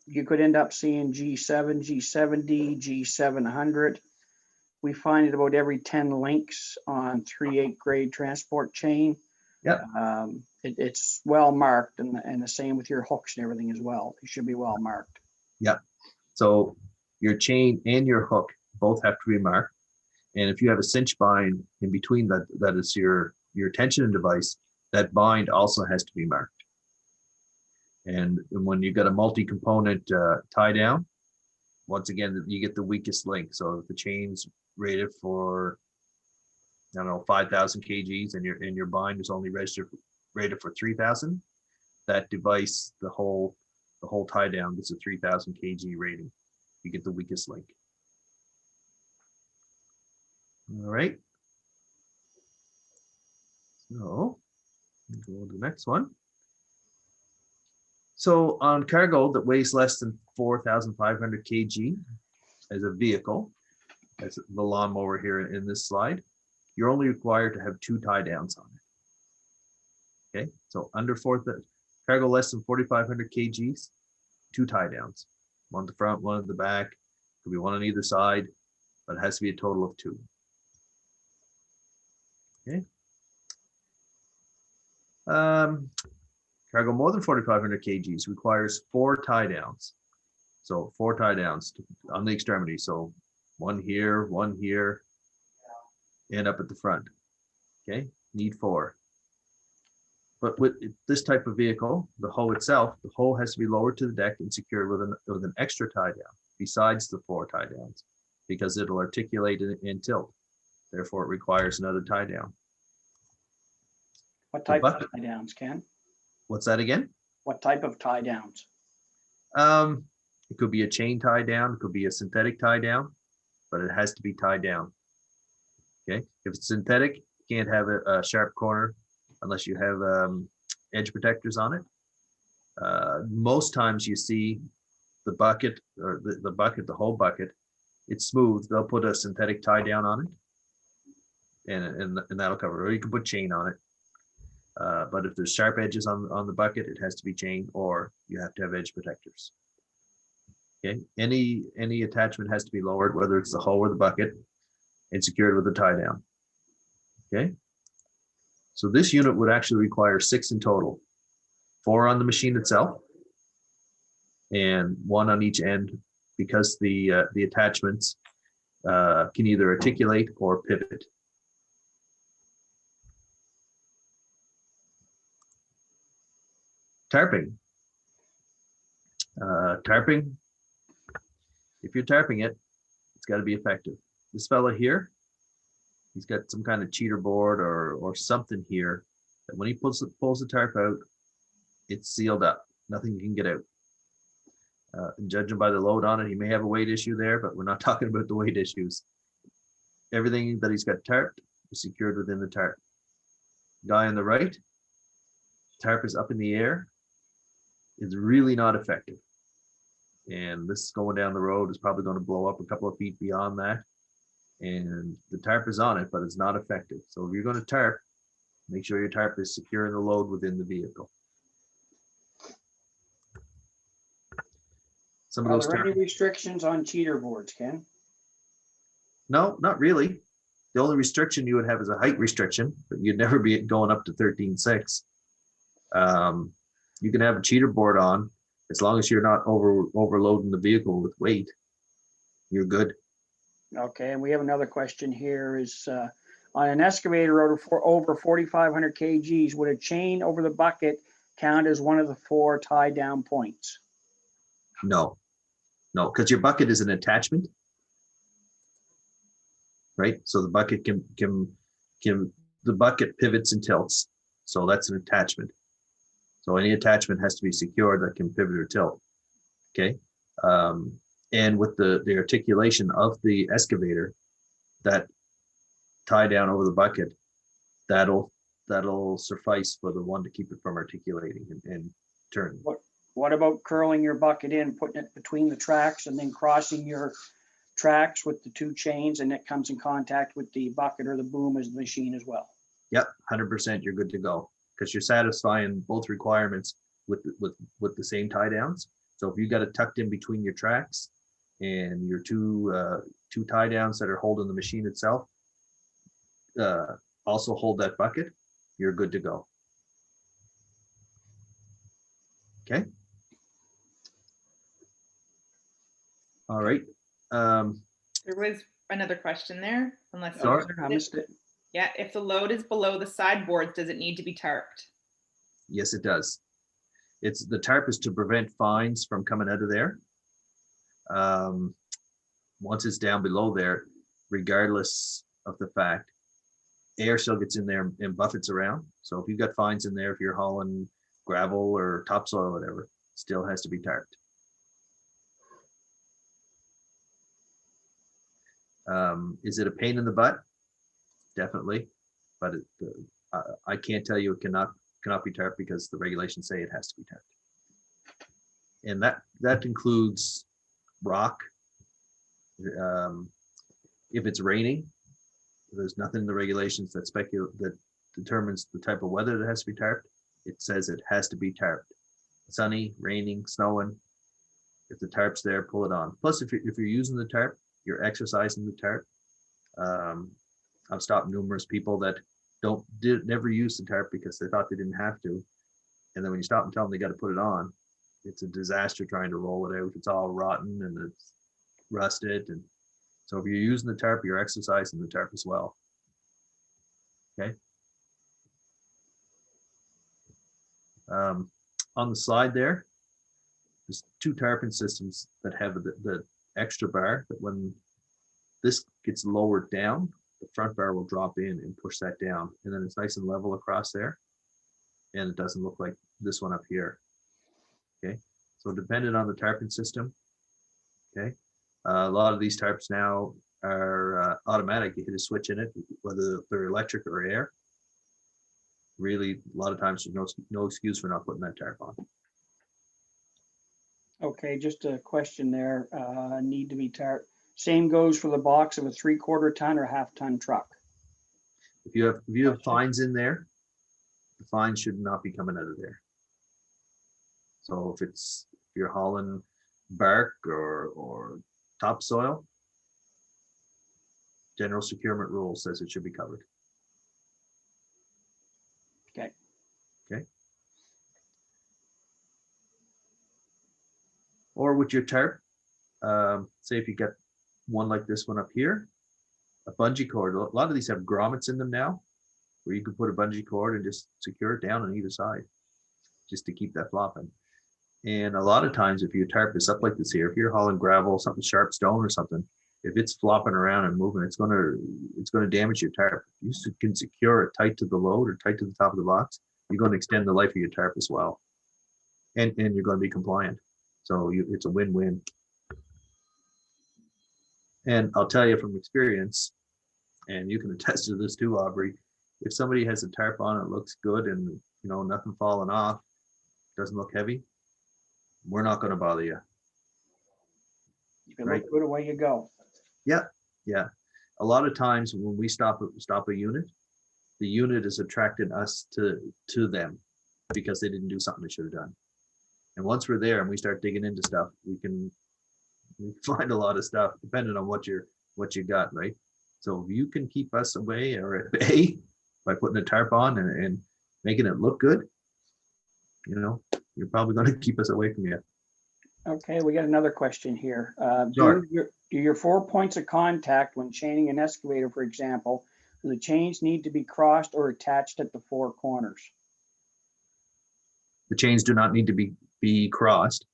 You could end up seeing G7, G70, G700. We find it about every 10 links on 3/8 grade transport chain. Yep. It's well marked, and the same with your hooks and everything as well. It should be well marked. Yep. So your chain and your hook both have to be marked. And if you have a cinch bind in between that is your tensioning device, that bind also has to be marked. And when you got a multi-component tie down, once again, you get the weakest link. So if the chain's rated for, I don't know, 5,000 kgs and your bind is only rated for 3,000, that device, the whole tie down gets a 3,000 kg rating. You get the weakest link. All right. So go to the next one. So on cargo that weighs less than 4,500 kg as a vehicle, as the lawnmower here in this slide, you're only required to have 2 tie downs on it. Okay, so under cargo less than 4,500 kgs, 2 tie downs, one at the front, one at the back, could be one on either side, but it has to be a total of 2. Okay. Cargo more than 4,500 kgs requires 4 tie downs. So 4 tie downs on the extremity. So one here, and up at the front. Okay, need 4. But with this type of vehicle, the hoe itself, the hoe has to be lowered to the deck and secured with an extra tie down besides the 4 tie downs, because it'll articulate and tilt. Therefore, it requires another tie down. What type of tie downs, Ken? What's that again? What type of tie downs? It could be a chain tie down, it could be a synthetic tie down, but it has to be tied down. Okay, if it's synthetic, you can't have a sharp corner unless you have edge protectors on it. Most times you see the bucket or the whole bucket, it's smooth. They'll put a synthetic tie down on it, and that'll cover it. Or you can put chain on it. But if there's sharp edges on the bucket, it has to be chain, or you have to have edge protectors. Okay, any attachment has to be lowered, whether it's the hull or the bucket, and secured with a tie down. Okay, so this unit would actually require 6 in total, 4 on the machine itself, and 1 on each end, because the attachments can either articulate or pivot. Tarping. Tarping, if you're tarping it, it's got to be effective. This fella here, he's got some kind of cheater board or something here that when he pulls the tarp out, it's sealed up. Nothing can get out. And judging by the load on it, he may have a weight issue there, but we're not talking about the weight issues. Everything that he's got tarped is secured within the tarp. Guy on the right, tarp is up in the air. It's really not effective. And this going down the road is probably going to blow up a couple of feet beyond that. And the tarp is on it, but it's not effective. So if you're going to tarp, make sure your tarp is securing the load within the vehicle. Some of Are those there any tarp, restrictions on cheater boards, Ken? no, not really. The only restriction you would have is a height restriction, but you'd never be going up to 13.6. You can have a cheater board on as long as you're not overloading the vehicle with weight. You're good. Okay, and we have another question here is, on an excavator over 4,500 kgs, would a chain over the bucket count as one of the 4 tie down points? No, because your bucket is an attachment, right? So the bucket the bucket pivots and tilts. So that's an attachment. So any attachment has to be secured that can pivot or tilt. Okay. And with the articulation of the excavator, that tie down over the bucket, that'll suffice for the one to keep it from articulating and turning. What about curling your bucket in, putting it between the tracks and then crossing your tracks with the 2 chains, and it comes in contact with the bucket or the boom as the machine as well? Yep, 100%, you're good to go, because you're satisfying both requirements with the same tie downs. So if you got it tucked in between your tracks and your two tie downs that are holding the machine itself, also hold that bucket, you're good to go. Okay. All right. There was another question there, unless. Sorry? I missed it. Yeah, if the load is below the sideboards, does it need to be tarped? Yes, it does. The tarp is to prevent fines from coming out of there. Once it's down below there, regardless of the fact, air still gets in there and buffets around. So if you've got fines in there, if you're hauling gravel or topsoil or whatever, still has to be tarped. Is it a pain in the butt? Definitely, but I can't tell you it cannot be tarped because the regulations say it has to be tarped. And that includes rock. If it's raining, there's nothing in the regulations that determines the type of weather that has to be tarped. It says it has to be tarped. Sunny, raining, snowing. If the tarp's there, pull it on. Plus, if you're using the tarp, you're exercising the tarp. I've stopped numerous people that never use the tarp because they thought they didn't have to. And then when you stop and tell them they got to put it on, it's a disaster trying to roll it out. It's all rotten and it's rusted. And so if you're using the tarp, you're exercising the tarp as well. Okay. On the slide there, there's 2 tarping systems that have the extra bar that when this gets lowered down, the front bar will drop in and push that down, and then it's nice and level across there, and it doesn't look like this one up here. Okay, so depending on the tarping system. Okay, a lot of these tarps now are automatic. You hit a switch in it, whether they're electric or air. really, a lot of times there's no excuse for not putting that tarp on. Okay, just a question there, need to be same goes for the box of a 3/4 ton or half-ton truck. If you have fines in there, the fine should not be coming out of there. So if you're hauling bark or topsoil, general securement rule says it should be covered. Okay. Okay. Or with your tarp, say if you get one like this one up here, a bungee cord. A lot of these have grommets in them now, where you can put a bungee cord and just secure it down on either side, just to keep that flopping. And a lot of times, if you tarp this up like this here, if you're hauling gravel, something sharp, stone or something, if it's flopping around and moving, it's gonna damage your tarp. You can secure it tight to the load or tight to the top of the box. You're going to extend the life of your tarp as well, and you're going to be compliant. So it's a win-win. And I'll tell you from experience, and you can attest to this too, Aubrey, if somebody has a tarp on, it looks good and nothing falling off, doesn't look heavy, we're not going to bother you. If you look good, away you go. Yeah. A lot of times when we stop a unit, the unit is attracting us to them because they didn't do something they should have done. And once we're there and we start digging into stuff, we find a lot of stuff depending on what you got, right? So if you can keep us away or at bay by putting a tarp on and making it look good, you're probably going to keep us away from you. Okay, we got another question here. Sure. Do your 4 points of contact when chaining an excavator, for example, do the chains need to be crossed or attached at the 4 corners? The chains do not need to be crossed.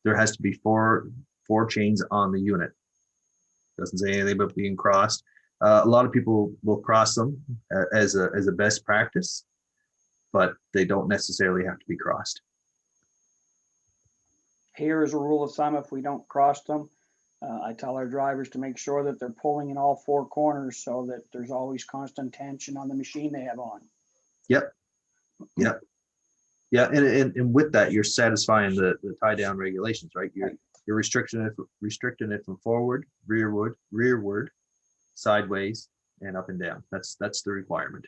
There has to be four chains on the unit. Doesn't say anything about being crossed. A lot of people will cross them as a best practice, but they don't necessarily have to be crossed. Here is a rule of thumb: if we don't cross them, I tell our drivers to make sure that they're pulling in all 4 corners so that there's always constant tension on the machine they have on. Yep. Yeah, and with that, you're satisfying the tie down regulations, right? You're restricting it from forward, rearward, sideways, and up and down. That's the requirement.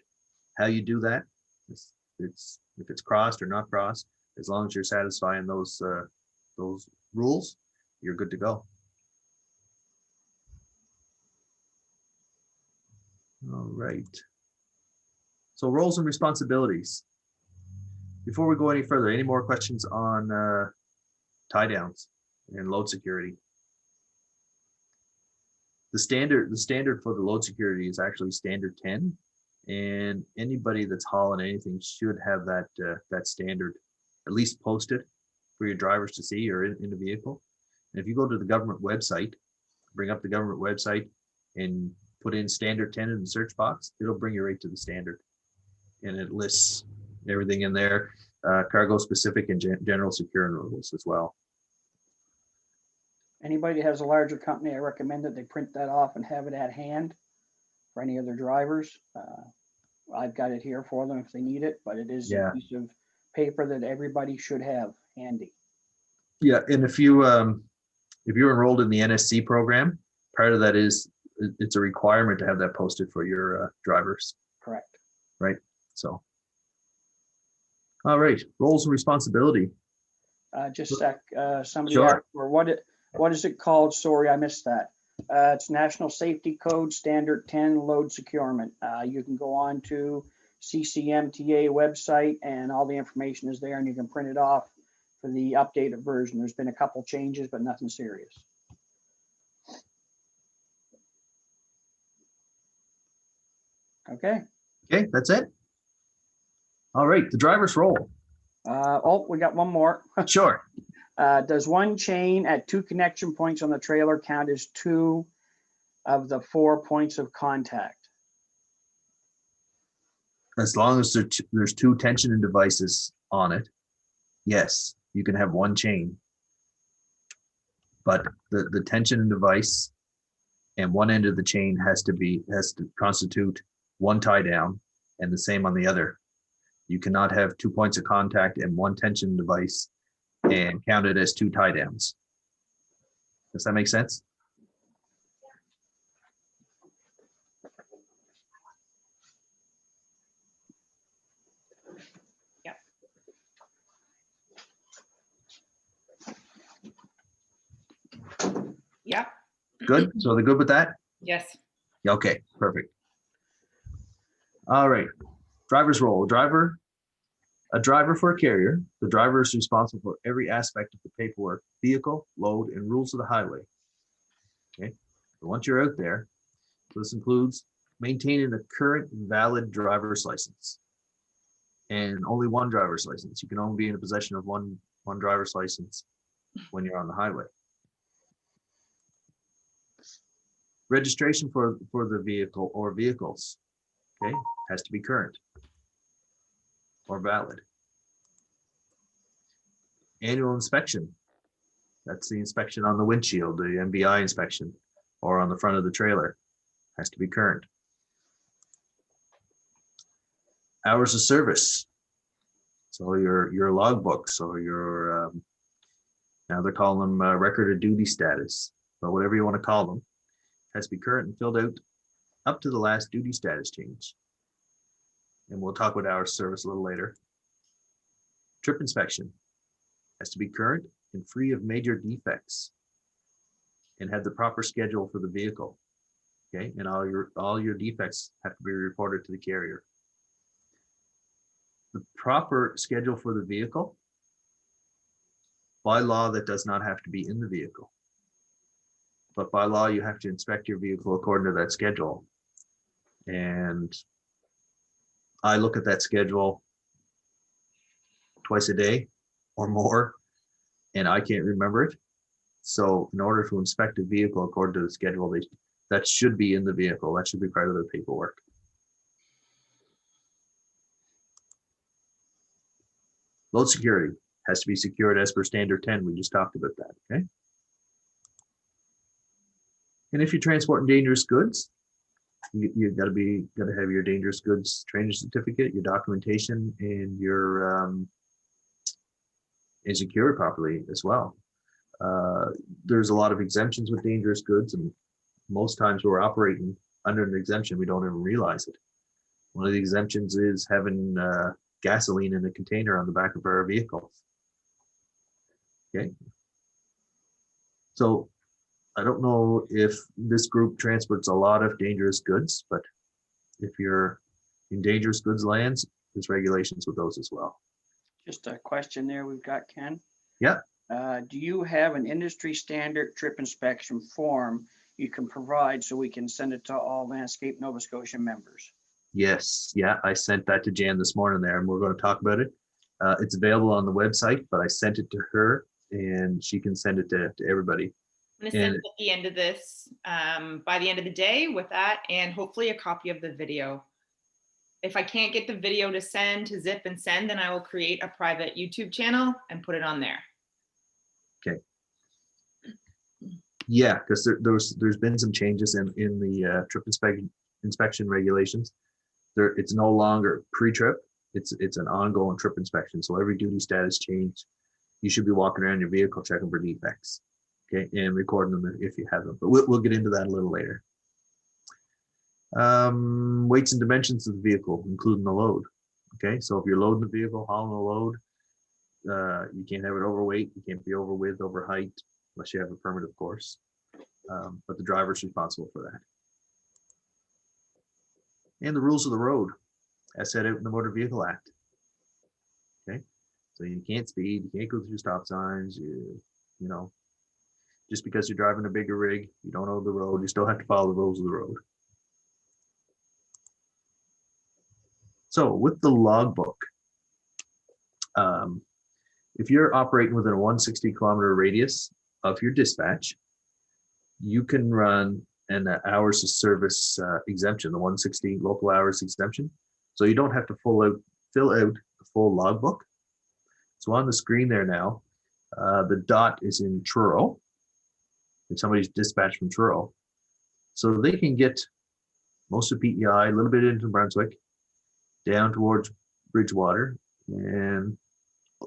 How you do that, it's if it's crossed or not crossed, as long as you're satisfying those rules, you're good to go. All right. So roles and responsibilities. Before we go any further, any more questions on tie downs and load security? The standard for the load security is actually standard 10, and anybody that's hauling anything should have that standard at least posted for your drivers to see or in the vehicle. And if you go to the government website, bring up the government website and put in standard 10 in the search box, it'll bring you right to the standard, and it lists everything in there, cargo specific and general security rules as well. Anybody that has a larger company, I recommend that they print that off and have it at hand for any of their drivers. I've got it here for them if they need it, but it is a piece of paper that everybody should have handy. Yeah, and if you're enrolled in the NSC program, part of that is it's a requirement to have that posted for your drivers. Correct. Right. So. All right, roles and responsibility. Just a sec, somebody Sure. asked for what is it called? Sorry, I missed that. It's National Safety Code Standard 10 Load Securement. You can go on to CCMTA website and all the information is there, and you can print it off for the updated version. There's been a couple changes, but nothing serious. Okay. Okay, that's it. All right, the driver's role. We got one more. Sure. Does one chain at 2 connection points on the trailer count as 2 of the 4 points of contact? As long as there's 2 tensioning devices on it, yes, you can have 1 chain. But the tensioning device and one end of the chain has to constitute 1 tie down, and the same on the other. You cannot have 2 points of contact and 1 tension device and count it as 2 tie downs. Does that make sense? Yep, Good. So they're good with that? yes. Okay, perfect. All right. Driver's role. A driver for a carrier. The driver is responsible for every aspect of the paperwork, vehicle, load, and rules of the highway. Okay. So once you're out there, this includes maintaining a current and valid driver's license. And only one driver's license. You can only be in possession of one driver's license when you're on the highway. Registration for the vehicle or vehicles, okay, has to be current or valid. Annual inspection, that's the inspection on the windshield, the MBI inspection, or on the front of the trailer, has to be current. Hours of service, so your logbooks or your, now they're calling them record of duty status, but whatever you want to call them, has to be current and filled out up to the last duty status change. And we'll talk about hours of service a little later. Trip inspection has to be current and free of major defects and have the proper schedule for the vehicle. Okay, and all your defects have to be reported to the carrier. The proper schedule for the vehicle, by law, that does not have to be in the vehicle. But by law, you have to inspect your vehicle according to that schedule. And I look at that schedule twice a day or more, and I can't remember it. So in order to inspect a vehicle according to the schedule, that should be in the vehicle. That should be part of the paperwork. Load security has to be secured as per standard 10. We just talked about that, okay? And if you're transporting dangerous goods, you gotta have your dangerous goods training certificate, your documentation, and your and secured properly as well. There's a lot of exemptions with dangerous goods, and most times we're operating under an exemption, we don't even realize it. One of the exemptions is having gasoline in a container on the back of our vehicles. Okay. So I don't know if this group transports a lot of dangerous goods, but if you're in dangerous goods lands, there's regulations with those as well. Just a question there we've got, Ken. Yeah. Do you have an industry standard trip inspection form you can provide so we can send it to all Landscape Nova Scotia members? Yes, yeah, I sent that to Jan this morning there, and we're going to talk about it. It's available on the website, but I sent it to her, and she can send it to everybody. I'm gonna send it at the end of this, by the end of the day with that, and hopefully a copy of the video. If I can't get the video to zip and send, then I will create a private YouTube channel and put it on there. Okay. Yeah, because there's been some changes in the trip inspection regulations. It's no longer pre-trip, it's an ongoing trip inspection. So every duty status change, you should be walking around your vehicle checking for defects, okay, and recording them if you have them. But we'll get into that a little later. Weights and dimensions of the vehicle, including the load. Okay, so if you're loading the vehicle, hauling a load, you can't have it overweight, you can't be over width, over height, unless you have a permit, of course. But the driver's responsible for that. And the rules of the road as set out in the Motor Vehicle Act. Okay, so you can't speed, you can't go through stop signs, you know, just because you're driving a bigger rig, you don't know the road, you still have to follow the rules of the road. So with the logbook, if you're operating within a 160 kilometer radius of your dispatch, you can run an hours of service exemption, the 160 local hours exemption. So you don't have to fill out the full logbook. So on the screen there now, the dot is in Truro. If somebody's dispatched from Truro, so they can get most of PEI, a little bit into Brunswick, down towards Bridgewater, and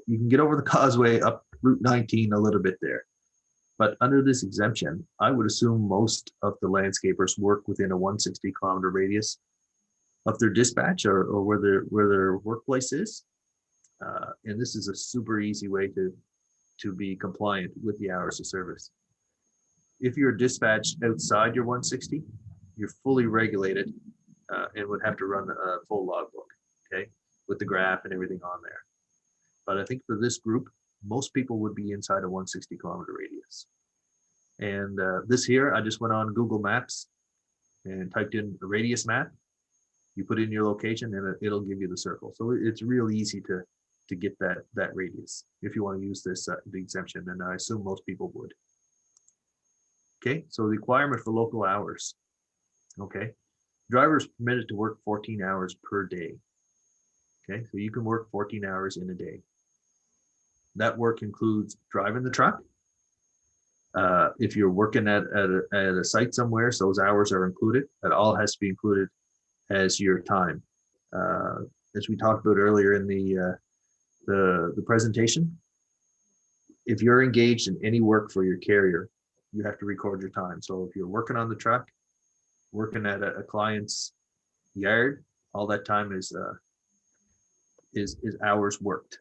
you can get over the causeway up Route 19 a little bit there. But under this exemption, I would assume most of the landscapers work within a 160-kilometer radius of their dispatch or where their workplace is. And this is a super easy way to be compliant with the hours of service. If you're dispatched outside your 160, you're fully regulated and would have to run a full logbook, okay, with the graph and everything on there. But I think for this group, most people would be inside a 160-kilometer radius. And this here, I just went on Google Maps and typed in a radius map. You put in your location and it'll give you the circle. So it's real easy to get that radius if you want to use this the exemption, and I assume most people would. Okay, so the requirement for local hours. Okay, drivers permitted to work 14 hours per day. Okay, so you can work 14 hours in a day. That work includes driving the truck. If you're working at a site somewhere, so those hours are included. That all has to be included as your time. As we talked about earlier in the presentation, if you're engaged in any work for your carrier, you have to record your time. So if you're working on the truck, working at a client's yard, all that time is hours worked.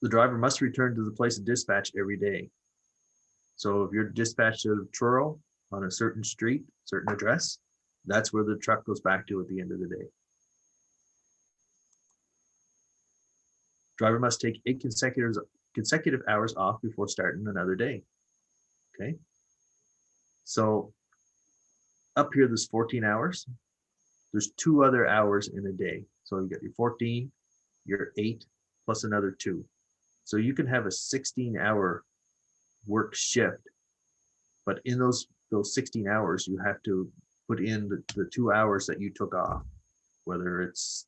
The driver must return to the place of dispatch every day. So if you're dispatched to Truro on a certain street, certain address, that's where the truck goes back to at the end of the day. Driver must take 8 consecutive hours off before starting another day. Okay. So up here, there's 14 hours. There's 2 other hours in a day. So you got your 14, your 8, plus another 2. So you can have a 16-hour work shift, but in those 16 hours, you have to put in the 2 hours that you took off, whether it's,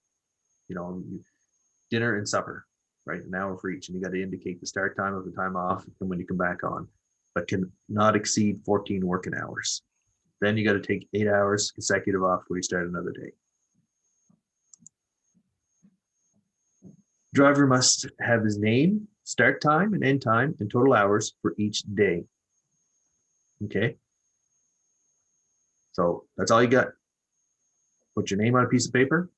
dinner and supper, right? An hour for each, and you got to indicate the start time of the time off and when you come back on, but can not exceed 14 working hours. Then you got to take 8 hours consecutive off before you start another day. Driver must have his name, start time and end time, and total hours for each day. Okay. So that's all you got. Put your name on a piece of paper,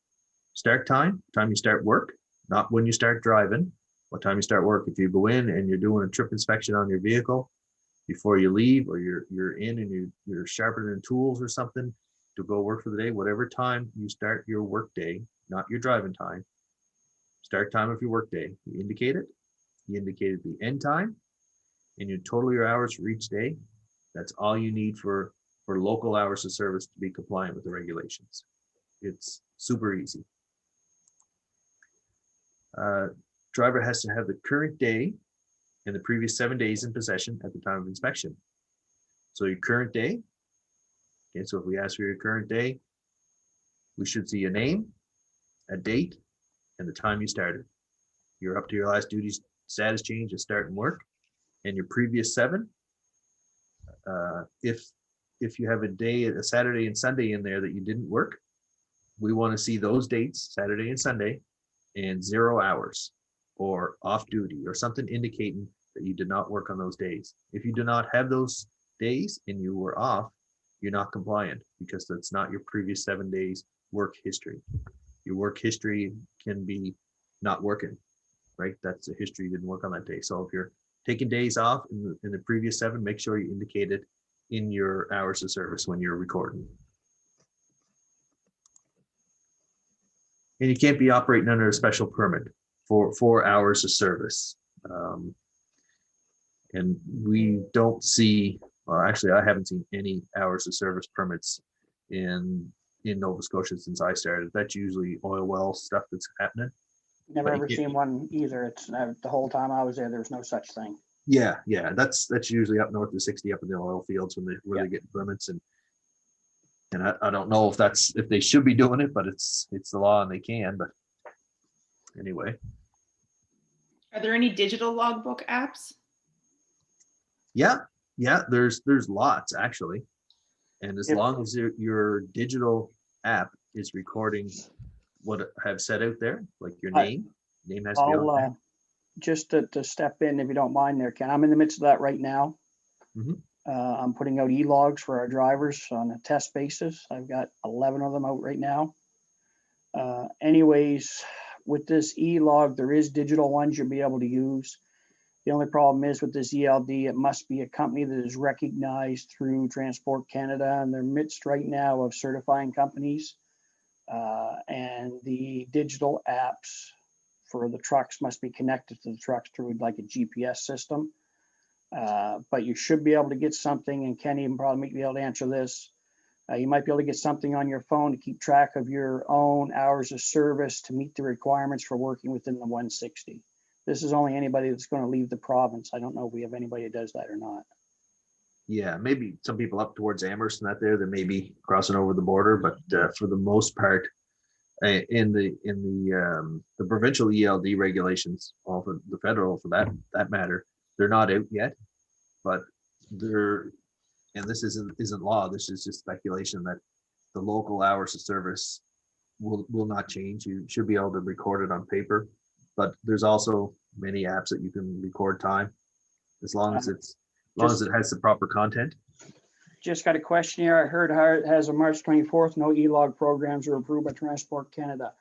start time you start work, not when you start driving, what time you start work. If you go in and you're doing a trip inspection on your vehicle before you leave, or you're in and you're sharpening tools or something to go work for the day, whatever time you start your work day, not your driving time. Start time of your work day, you indicate it. You indicated the end time, and you total your hours for each day. That's all you need for local hours of service to be compliant with the regulations. It's super easy. Driver has to have the current day and the previous 7 days in possession at the time of inspection. So your current day, okay, so if we ask for your current day, we should see a name, a date, and the time you started. You're up to your last duty status change and starting work, and your previous 7. If you have a Saturday and Sunday in there that you didn't work, we want to see those dates, Saturday and Sunday, and 0 hours or off duty or something indicating that you did not work on those days. If you do not have those days and you were off, you're not compliant, because that's not your previous 7 days work history. Your work history can be not working, right? That's a history you didn't work on that day. So if you're taking days off in the previous 7, make sure you indicate it in your hours of service when you're recording. And you can't be operating under a special permit for 4 hours of service. And we don't see, well, actually, I haven't seen any hours of service permits in Nova Scotia since I started. That's usually oil well stuff that's happening. Never But you ever can't- seen one either. It's the whole time I was there was no such thing. Yeah, that's usually up north of 60 up in the oil fields when they're getting permits, and I don't know if they should be doing it, but it's the law and they can. But anyway, Are there any digital logbook apps? yeah, there's lots actually, and as If- long as your digital app is recording what I've said out there, like your I- name has to be on there. I'll, just to step in, if you don't mind there, Ken, I'm in the midst of that right now. Mhm. I'm putting out e-logs for our drivers on a test basis. I've got 11 of them out right now. Anyways, with this e-log, there is digital ones you'll be able to use. The only problem is with this ELD, it must be a company that is recognized through Transport Canada, and they're midst right now of certifying companies. And the digital apps for the trucks must be connected to the trucks through like a GPS system. But you should be able to get something, and Kenny will probably be able to answer this. You might be able to get something on your phone to keep track of your own hours of service to meet the requirements for working within the 160. This is only anybody that's going to leave the province. I don't know if we have anybody that does that or not. Yeah, maybe some people up towards Amherst and that there that may be crossing over the border, but for the most part, in the provincial ELD regulations, or for the federal for that matter, they're not out yet, but they're, and this isn't law. This is just speculation that the local hours of service will not change. You should be able to record it on paper, but there's also many apps that you can record time as long as it has the proper content. Just got a question here. I heard how it has a March 24th, no e-log programs are approved by Transport Canada.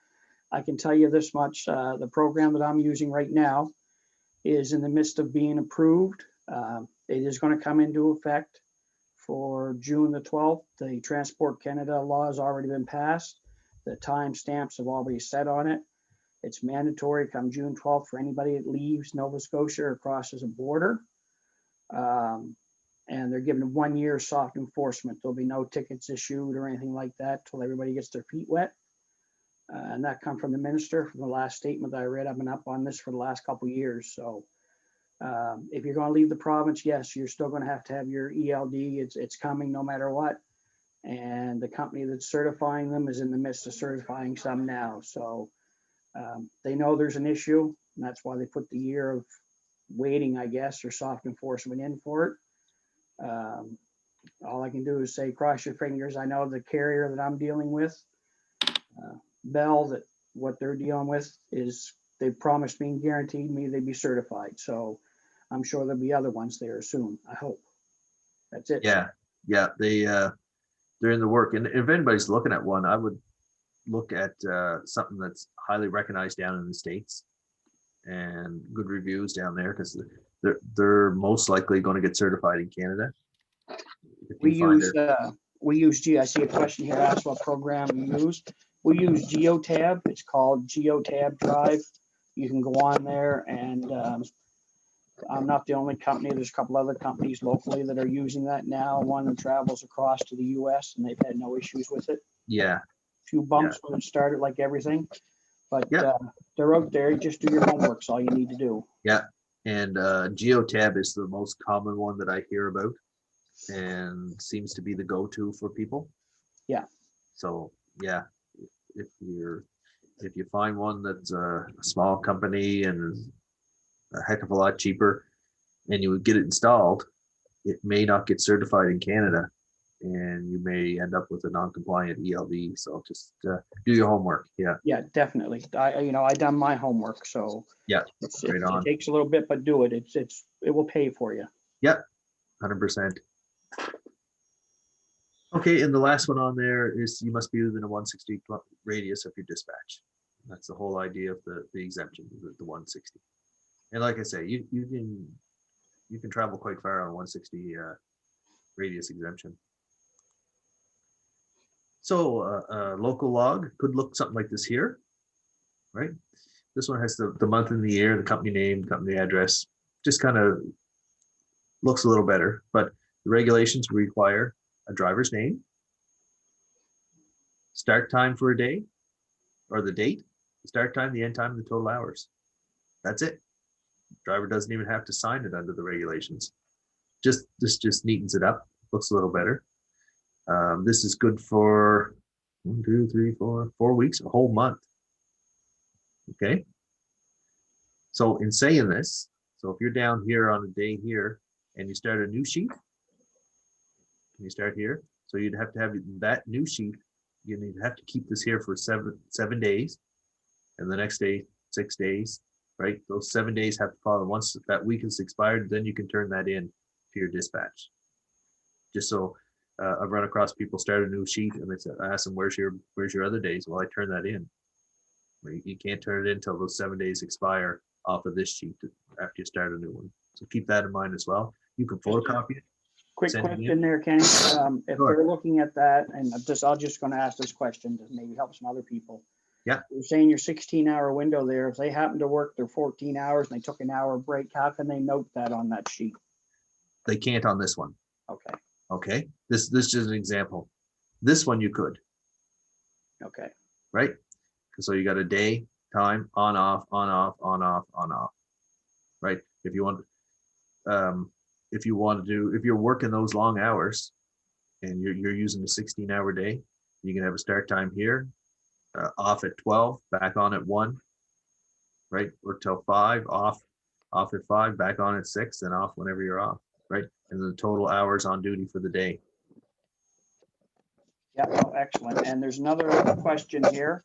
I can tell you this much, the program that I'm using right now is in the midst of being approved. It is going to come into effect for June the 12th. The Transport Canada law has already been passed. The timestamps have already set on it. It's mandatory come June 12th for anybody that leaves Nova Scotia or crosses a border. And they're given 1 year soft enforcement. There'll be no tickets issued or anything like that till everybody gets their feet wet. And that come from the minister from the last statement that I read. I've been up on this for the last couple of years. So if you're going to leave the province, yes, you're still going to have your ELD. It's coming no matter what. And the company that's certifying them is in the midst of certifying some now. So they know there's an issue, and that's why they put the year of waiting, I guess, or soft enforcement in for it. All I can do is say, cross your fingers. I know the carrier that I'm dealing with, Bell, that what they're dealing with is they promised me and guaranteed me they'd be certified. So I'm sure there'll be other ones there soon. I hope. That's it. Yeah, they're in the work. And if anybody's looking at one, I would look at something that's highly recognized down in the States and good reviews down there, because they're most likely going to get certified in Canada. We use I see a question here asked what program we use. We use Geotab. It's called Geotab Drive. You can go on there, and I'm not the only company. There's a couple other companies locally that are using that now. One that travels across to the US and they've had no issues with it. Yeah, A few bumps when it started, like everything, but Yeah. they're out there. Just do your homework. It's all you need to do. and Geotab is the most common one that I hear about, and seems to be the go-to for people. Yeah. So yeah, if you find one that's a small company and is a heck of a lot cheaper, and you would get it installed, it may not get certified in Canada, and you may end up with a non-compliant ELD. So just do your homework. Yeah, definitely. I done my homework, so Yeah, it right on. takes a little bit, but do it. It will pay for you. 100%. Okay, and the last one on there is you must be within a 160 radius of your dispatch. That's the whole idea of the exemption, the 160. And like I say, you can travel quite far on 160 radius exemption. So a local log could look something like this here, right? This one has the month and the year, the company name, company address, just kind of looks a little better, but the regulations require a driver's name, start time for a day, or the date, the start time, the end time, and the total hours. That's it. Driver doesn't even have to sign it under the regulations. This just neatens it up, looks a little better. This is good for 1, 2, 3, 4 weeks, a whole month. Okay. So in saying this, so if you're down here on a day here and you start a new sheet, you start here. So you'd have to have that new sheet you need to have to keep this here for seven days. And the next day, 6 days, right? Those 7 days have to follow. Once that week is expired, then you can turn that in to your dispatch. Just so I've run across people start a new sheet and they said, I asked them, where's your other days? Well, I turn that in. You can't turn it in until those 7 days expire off of this sheet after you start a new one. So keep that in mind as well. You can photocopy it. Quick Send it question in. there, Kenny. If Sure. they're looking at that, and I'm just gonna ask this question to maybe help some other people. Yeah. You're saying your 16-hour window there, if they happen to work their 14 hours and they took an hour break, how can they note that on that sheet? They can't on this one. Okay, Okay. This is just an example. This one you could, okay, right? So you got a day, time, on, off, on, off, on, off, on, off. Right? If you want to do, if you're working those long hours and you're using a 16-hour day, you can have a start time here, off at 12, back on at 1, right? Or till 5, off at 5, back on at 6, and off whenever you're off, right? And the total hours on duty for the day. yeah, oh, excellent. And there's another question here.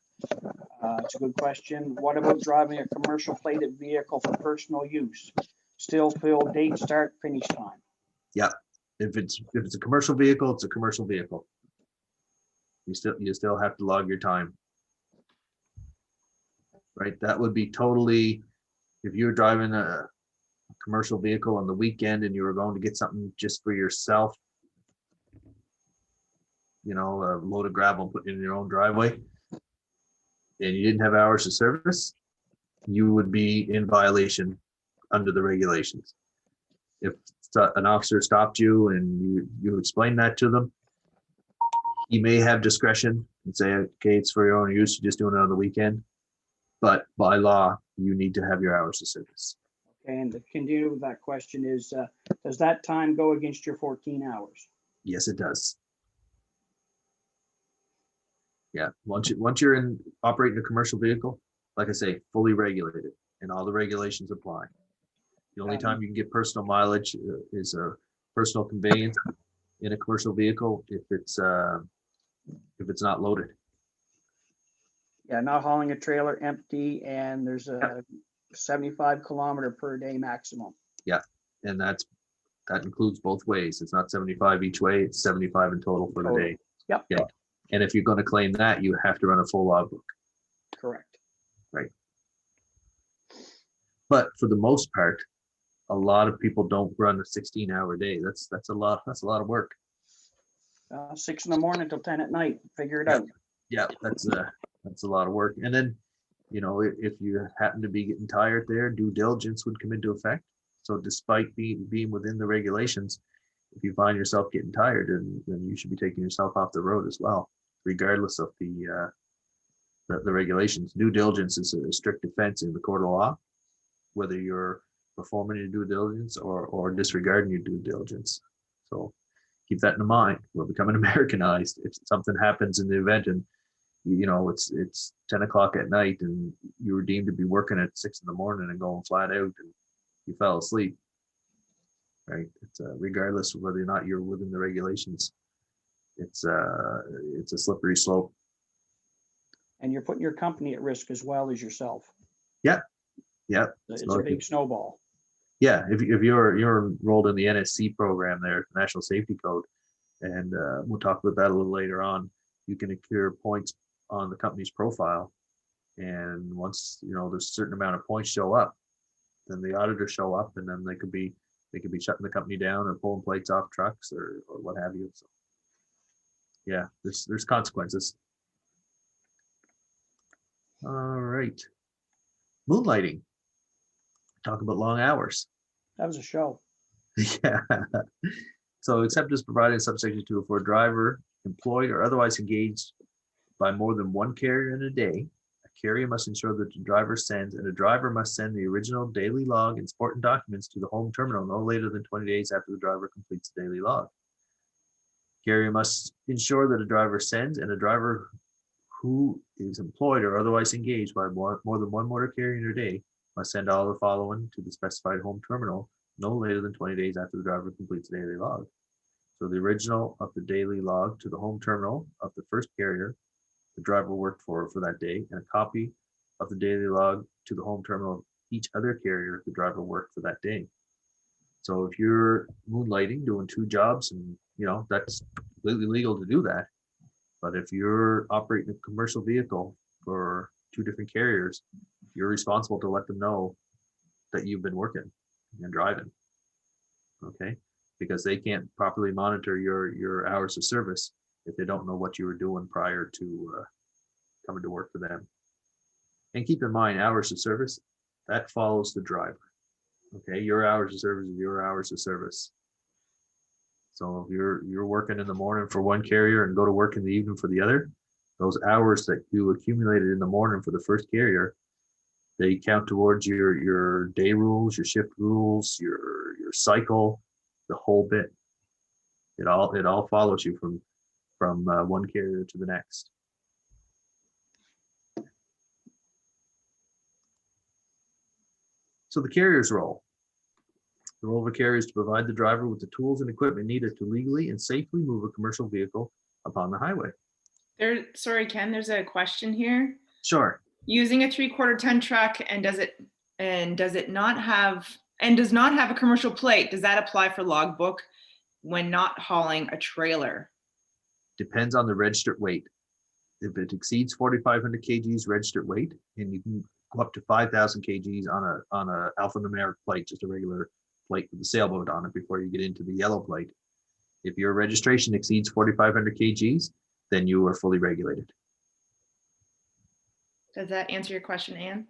It's a good question. What about driving a commercial plated vehicle for personal use? Still fill date, start, finish time. If it's a commercial vehicle, it's a commercial vehicle. You still have to log your time. Right? That would be totally, if you're driving a commercial vehicle on the weekend and you were going to get something just for yourself, you know, a load of gravel put in your own driveway, and you didn't have hours of service, you would be in violation under the regulations. If an officer stopped you and you explain that to them, he may have discretion and say, okay, it's for your own use, you're just doing it on the weekend. But by law, you need to have your hours of service. Okay, and to continue with that question is, does that time go against your 14 hours? Yes, it does. Yeah, once you're in operating a commercial vehicle, like I say, fully regulated and all the regulations apply. The only time you can get personal mileage is a personal conveyance in a commercial vehicle if it's not loaded. Yeah, not hauling a trailer empty, and there's a 75 kilometer per day maximum. And that includes both ways. It's not 75 each way, it's 75 in total for the Total. day. Yep. Yeah. And if you're going to claim that, you have to run a full logbook. Correct. But for the most part, a lot of people don't run a 16-hour day. That's a lot of work. 6 in the morning till 10 at night, figure it Yeah. out. Yeah, that's a lot of work. And then, you know, if you happen to be getting tired there, due diligence would come into effect. So despite being within the regulations, if you find yourself getting tired, then you should be taking yourself off the road as well, regardless of the regulations. Due diligence is a strict offense in the court of law, whether you're performing your due diligence or disregarding your due diligence. So keep that in mind. We're becoming Americanized. If something happens in the event and you know it's 10 o'clock at night and you were deemed to be working at 6 in the morning and going flat out and you fell asleep, right? It's regardless of whether or not you're within the regulations, it's a slippery slope. And you're putting your company at risk as well as yourself. Yeah. It's So a if big snowball. Yeah, if you're enrolled in the NSC program there, National Safety Code, and we'll talk about that a little later on, you can accrue points on the company's profile. And once, you know, there's a certain amount of points show up, then the auditors show up and then they could be shutting the company down or pulling plates off trucks or what have you. So yeah, there's consequences. All right. Moonlighting. Talk about long hours. That was a show. Yeah. So except as provided in subsection 2 for a driver employed or otherwise engaged by more than one carrier in a day, a carrier must ensure that the driver sends, and a driver must send the original daily log and supporting documents to the home terminal no later than 20 days after the driver completes the daily log. Carrier must ensure that a driver sends, and a driver who is employed or otherwise engaged by more than one motor carrier in a day must send all the following to the specified home terminal no later than 20 days after the driver completes the daily log. So the original of the daily log to the home terminal of the first carrier the driver worked for that day, and a copy of the daily log to the home terminal of each other carrier the driver worked for that day. So if you're moonlighting, doing 2 jobs, and that's completely legal to do that. But if you're operating a commercial vehicle for 2 different carriers, you're responsible to let them know that you've been working and driving. Okay, because they can't properly monitor your hours of service if they don't know what you were doing prior to coming to work for them. And keep in mind, hours of service, that follows the driver. Okay, your hours of service is your hours of service. So if you're working in the morning for one carrier and go to work in the evening for the other, those hours that you accumulated in the morning for the first carrier, they count towards your day rules, your shift rules, your cycle, the whole bit. It all follows you from one carrier to the next. So the carrier's role. The role of a carrier is to provide the driver with the tools and equipment needed to legally and safely move a commercial vehicle upon the highway. Sorry, Ken, there's a question here. Sure. Using a 3/4 ton truck does not have a commercial plate, does that apply for logbook when not hauling a trailer? Depends on the registered weight. If it exceeds 4,500 kgs registered weight, and you can go up to 5,000 kgs on a alphanumeric plate, just a regular plate with the sailboat on it before you get into the yellow plate. If your registration exceeds 4,500 kgs, then you are fully regulated. Does that answer your question, Anne?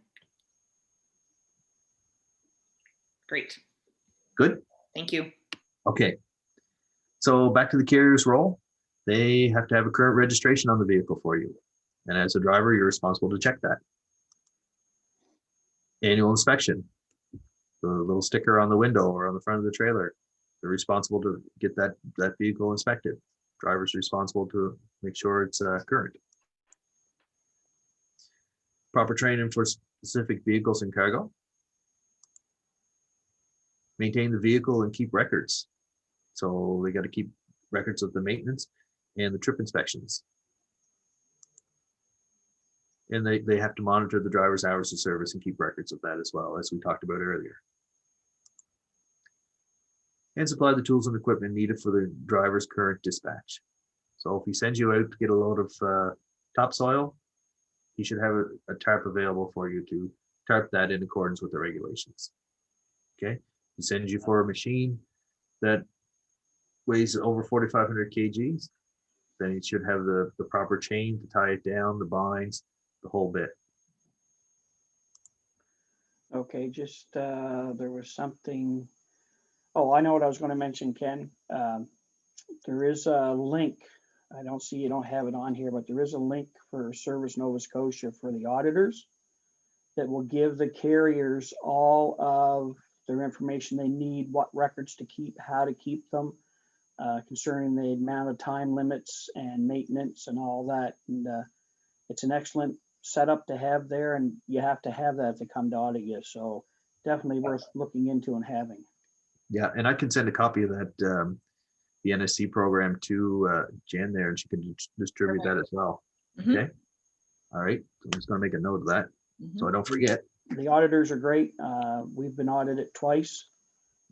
Great. Good. Thank you. Okay. So back to the carrier's role. They have to have a current registration on the vehicle for you. And as a driver, you're responsible to check that. Annual inspection. The little sticker on the window or on the front of the trailer. They're responsible to get that vehicle inspected. Driver's responsible to make sure it's current. Proper training for specific vehicles and cargo. Maintain the vehicle and keep records. So they got to keep records of the maintenance and the trip inspections. And they have to monitor the driver's hours of service and keep records of that as well, as we talked about earlier. And supply the tools and equipment needed for the driver's current dispatch. So if he sends you out to get a load of topsoil, he should have a tarp available for you to tarp that in accordance with the regulations. Okay, he sends you for a machine that weighs over 4,500 kgs, then he should have the proper chain to tie it down, the binds, the whole bit. Okay, just, there was something, oh, I know what I was going to mention, Ken. There is a link. I don't see, you don't have it on here, but there is a link for Service Nova Scotia for the auditors that will give the carriers all of their information they need, what records to keep, how to keep them, concerning the amount of time limits and maintenance and all that. And it's an excellent setup to have there, and you have to have that to come to audit you. So definitely worth looking into and having. Yeah, and I can send a copy of that, the NSC program to Jen there, and she can distribute that as well. Mhm. Okay. All right. So I'm just going to make a note of that so I don't forget. The auditors are great. We've been audited twice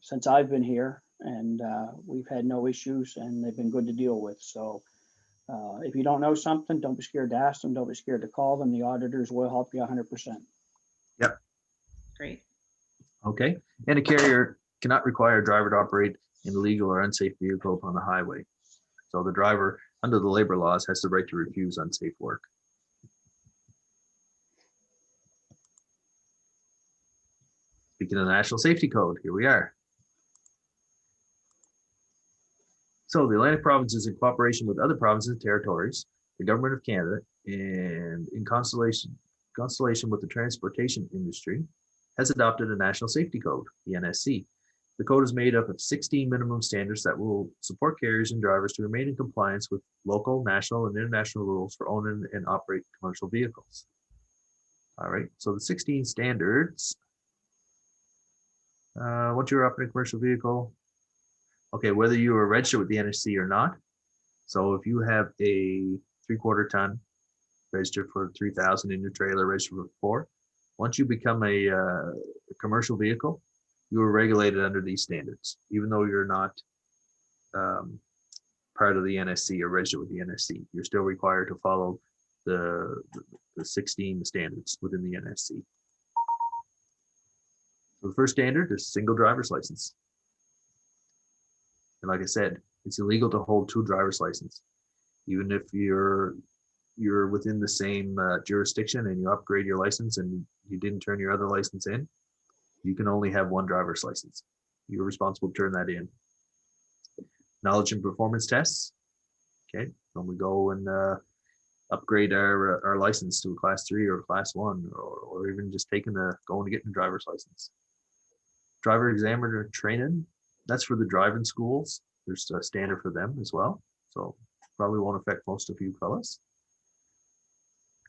since I've been here, and we've had no issues, and they've been good to deal with. So if you don't know something, don't be scared to ask them. Don't be scared to call them. The auditors will help you 100%. Great. Okay. And a carrier cannot require a driver to operate an illegal or unsafe vehicle upon the highway. So the driver, under the labor laws, has the right to refuse unsafe work. Speaking of the National Safety Code, here we are. So the Atlantic provinces, in cooperation with other provinces and territories, the government of Canada, and in constellation with the transportation industry, has adopted a National Safety Code, the NSC. The code is made up of 16 minimum standards that will support carriers and drivers to remain in compliance with local, national, and international rules for owning and operate commercial vehicles. All right, so the 16 standards. Once you're operating a commercial vehicle, okay, whether you are registered with the NSC or not. So if you have a 3/4 ton registered for 3,000 in your trailer, registered for 4. Once you become a commercial vehicle, you are regulated under these standards, even though you're not part of the NSC or registered with the NSC. You're still required to follow the 16 standards within the NSC. So the first standard is single driver's license. And like I said, it's illegal to hold 2 driver's licenses. Even if you're within the same jurisdiction and you upgrade your license and you didn't turn your other license in, you can only have 1 driver's license. You're responsible to turn that in. Knowledge and performance tests. Okay, when we go and upgrade our license to a class 3 or class 1, or even just going to get a driver's license. Driver examiner training, that's for the driving schools. There's a standard for them as well. So probably won't affect most of you fellas.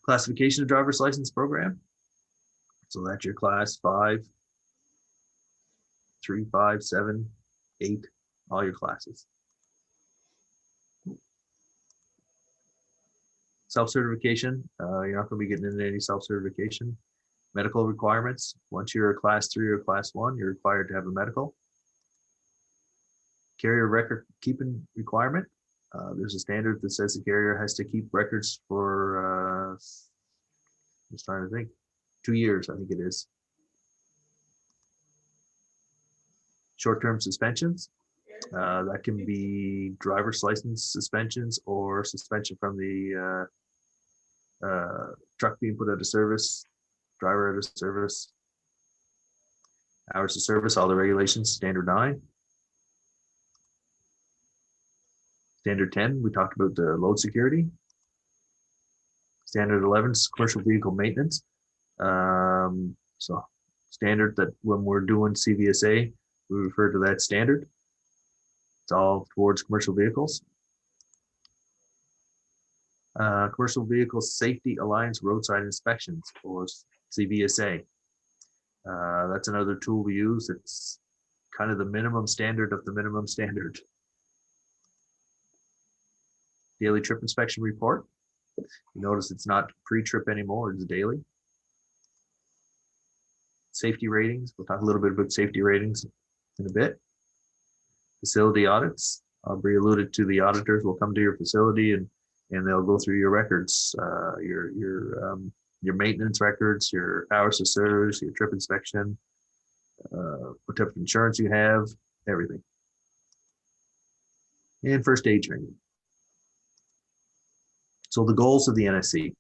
Classification of driver's license program. So that's your class 5, 3, 5, 7, 8, all your classes. Self-certification, you're not going to be getting into any self-certification. Medical requirements, once you're a class 3 or class 1, you're required to have a medical. Carrier record keeping requirement. There's a standard that says the carrier has to keep records for, I'm just trying to think, 2 years, I think it is. Short-term suspensions. That can be driver's license suspensions or suspension from the truck being put out of service, driver out of service. Hours of service, all the regulations, standard 9. Standard 10, we talked about the load security. Standard 11 is commercial vehicle maintenance. So standard that when we're doing CVSA, we refer to that standard. It's all towards commercial vehicles. Commercial Vehicle Safety Alliance Roadside Inspections, or CVSA. That's another tool we use. It's kind of the minimum standard of the minimum standard. Daily trip inspection report. You notice it's not pre-trip anymore, it's daily. Safety ratings. We'll talk a little bit about safety ratings in a bit. Facility audits. Aubrey alluded to the auditors will come to your facility and they'll go through your records, your maintenance records, your hours of service, your trip inspection, what type of insurance you have, everything. And first aid training. So the goals of the NSC.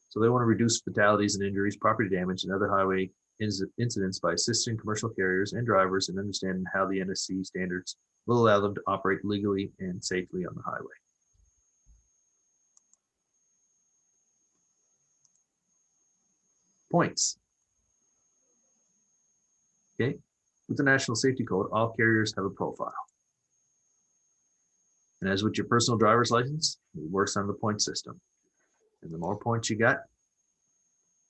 So they want to reduce fatalities and injuries, property damage, and other highway incidents by assisting commercial carriers and drivers in understanding how the NSC standards will allow them to operate legally and safely on the highway. Points. Okay, with the National Safety Code, all carriers have a profile. And as with your personal driver's license, it works on the point system. And the more points you got,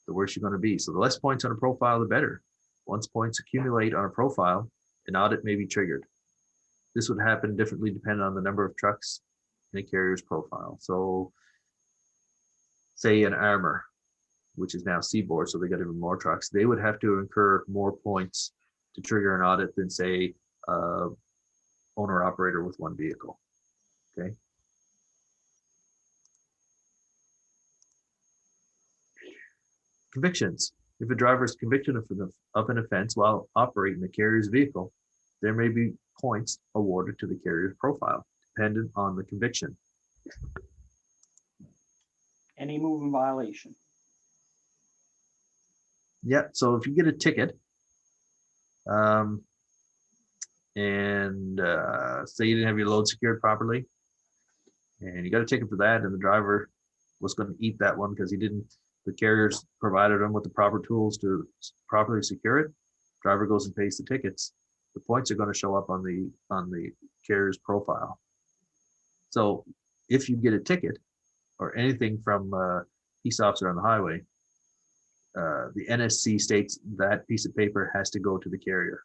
the worse you're going to be. So the less points on a profile, the better. Once points accumulate on a profile, an audit may be triggered. This would happen differently depending on the number of trucks in a carrier's profile. So say an Armor, which is now Seaboard, so they got even more trucks, they would have to incur more points to trigger an audit than say owner operator with 1 vehicle. Okay. Convictions. If a driver is convicted of an offense while operating the carrier's vehicle, there may be points awarded to the carrier's profile, dependent on the conviction. Any moving violation. Yeah, so if you get a ticket, and say you didn't have your load secured properly, and you got a ticket for that, and the driver was going to eat that one because the carriers provided them with the proper tools to properly secure it. Driver goes and pays the tickets. The points are going to show up on the carrier's profile. So if you get a ticket or anything from a peace officer on the highway, the NSC states that piece of paper has to go to the carrier.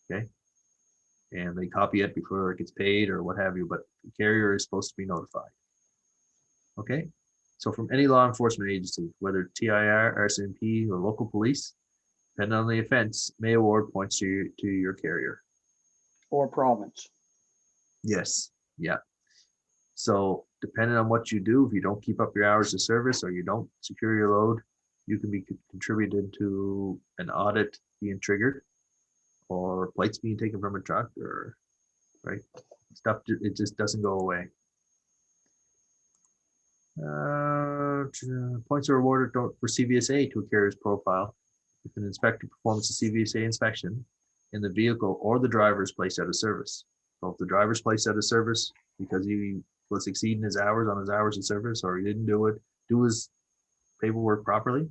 Okay. And they copy it before it gets paid or what have you, but the carrier is supposed to be notified. Okay. So from any law enforcement agency, whether TIR, RCMP, or local police, depending on the offense, may award points to your carrier. Or province. Yes, yeah. So depending on what you do, if you don't keep up your hours of service or you don't secure your load, you can be contributed to an audit being triggered or plates being taken from a truck or, right? Stuff, it just doesn't go away. Points are awarded for CVSA to a carrier's profile if an inspector performs a CVSA inspection and the vehicle or the driver is placed out of service. So if the driver is placed out of service because he was exceeding his hours on his hours of service, or he didn't do his paperwork properly,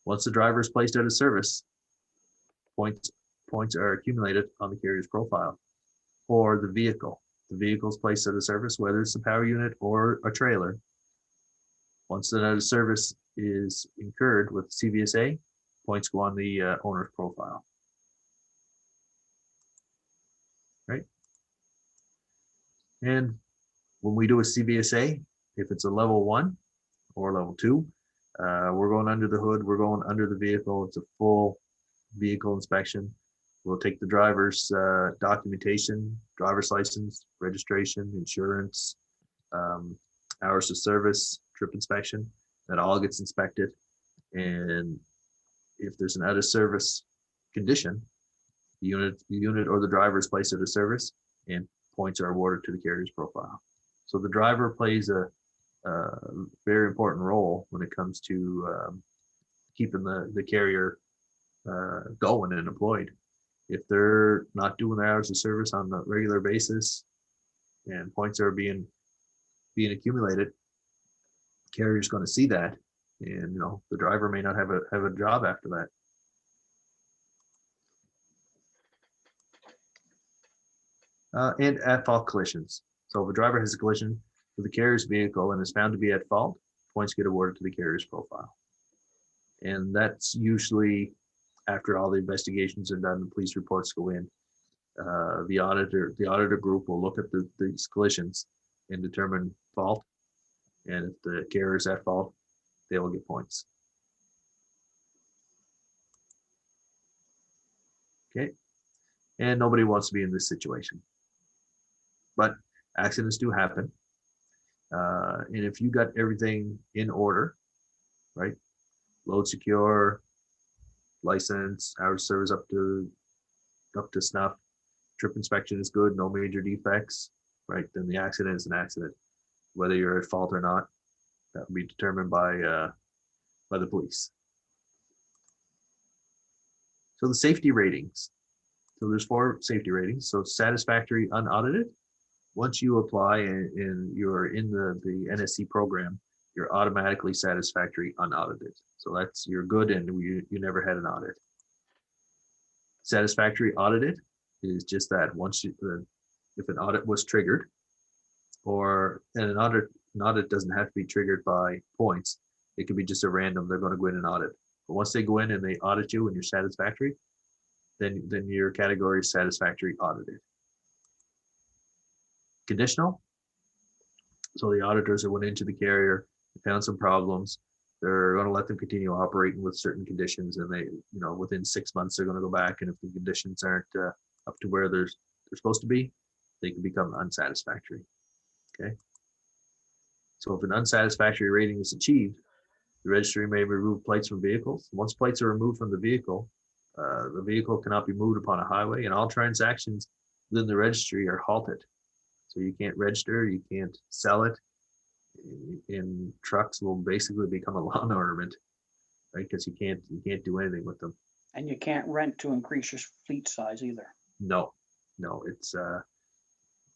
once the driver is placed out of service, points are accumulated on the carrier's profile. Or the vehicle is placed out of service, whether it's a power unit or a trailer. Once the out of service is incurred with CVSA, points go on the owner's profile. Right? And when we do a CVSA, if it's a level 1 or level 2, we're going under the hood, we're going under the vehicle. It's a full vehicle inspection. We'll take the driver's documentation, driver's license, registration, insurance, hours of service, trip inspection. That all gets inspected. And if there's an out of service condition, the unit or the driver is placed out of service and points are awarded to the carrier's profile. So the driver plays a very important role when it comes to keeping the carrier going and employed. If they're not doing their hours of service on a regular basis and points are being accumulated, carrier's going to see that, and the driver may not have a job after that. And at fault collisions. So if a driver has a collision with the carrier's vehicle and is found to be at fault, points get awarded to the carrier's profile. And that's usually after all the investigations are done, the police reports go in. The auditor group will look at these collisions and determine fault. And if the carrier is at fault, they will get points. Okay. And nobody wants to be in this situation. But accidents do happen. And if you got everything in order, right? Load secure, license, hours of service up to snuff, trip inspection is good, no major defects, right? Then the accident is an accident. Whether you're at fault or not, that will be determined by the police. So the safety ratings. So there's 4 safety ratings. So satisfactory, unaudited. Once you apply and you're in the NSC program, you're automatically satisfactory, unaudited. So that's, you're good and you never had an audit. Satisfactory audited is just that. Once if an audit was triggered, and an audit doesn't have to be triggered by points. It could be just a random, they're going to go in and audit. But once they go in and they audit you and you're satisfactory, then your category is satisfactory audited. Conditional. So the auditors that went into the carrier, found some problems, they're going to let them continue operating with certain conditions, and they, within 6 months they're going to go back, and if the conditions aren't up to where they're supposed to be, they can become unsatisfactory. Okay. So if an unsatisfactory rating is achieved, the registry may remove plates from vehicles. Once plates are removed from the vehicle cannot be moved upon a highway, and all transactions within the registry are halted. So you can't register, you can't sell it, and trucks will basically become a lawn ornament, right? Because you can't do anything with them. And you can't rent to increase your fleet size either. No, it's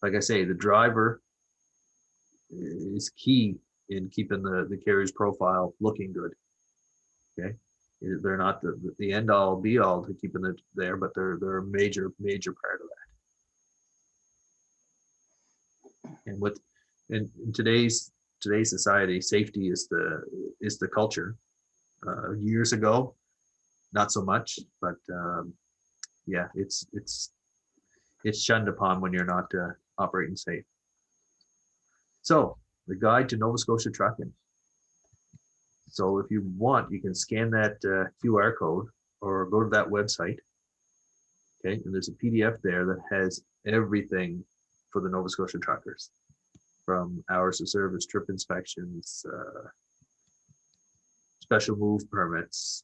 like I say, the driver is key in keeping the carrier's profile looking good. Okay, they're not the end all be all to keeping it there, but they're a major part of that. And in today's society, safety is the culture. Years ago, not so much, but yeah, it's shunned upon when you're not operating safe. So the guide to Nova Scotia trucking. So if you want, you can scan that QR code or go to that website. Okay, and there's a PDF there that has everything for the Nova Scotia truckers, from hours of service, trip inspections, special move permits,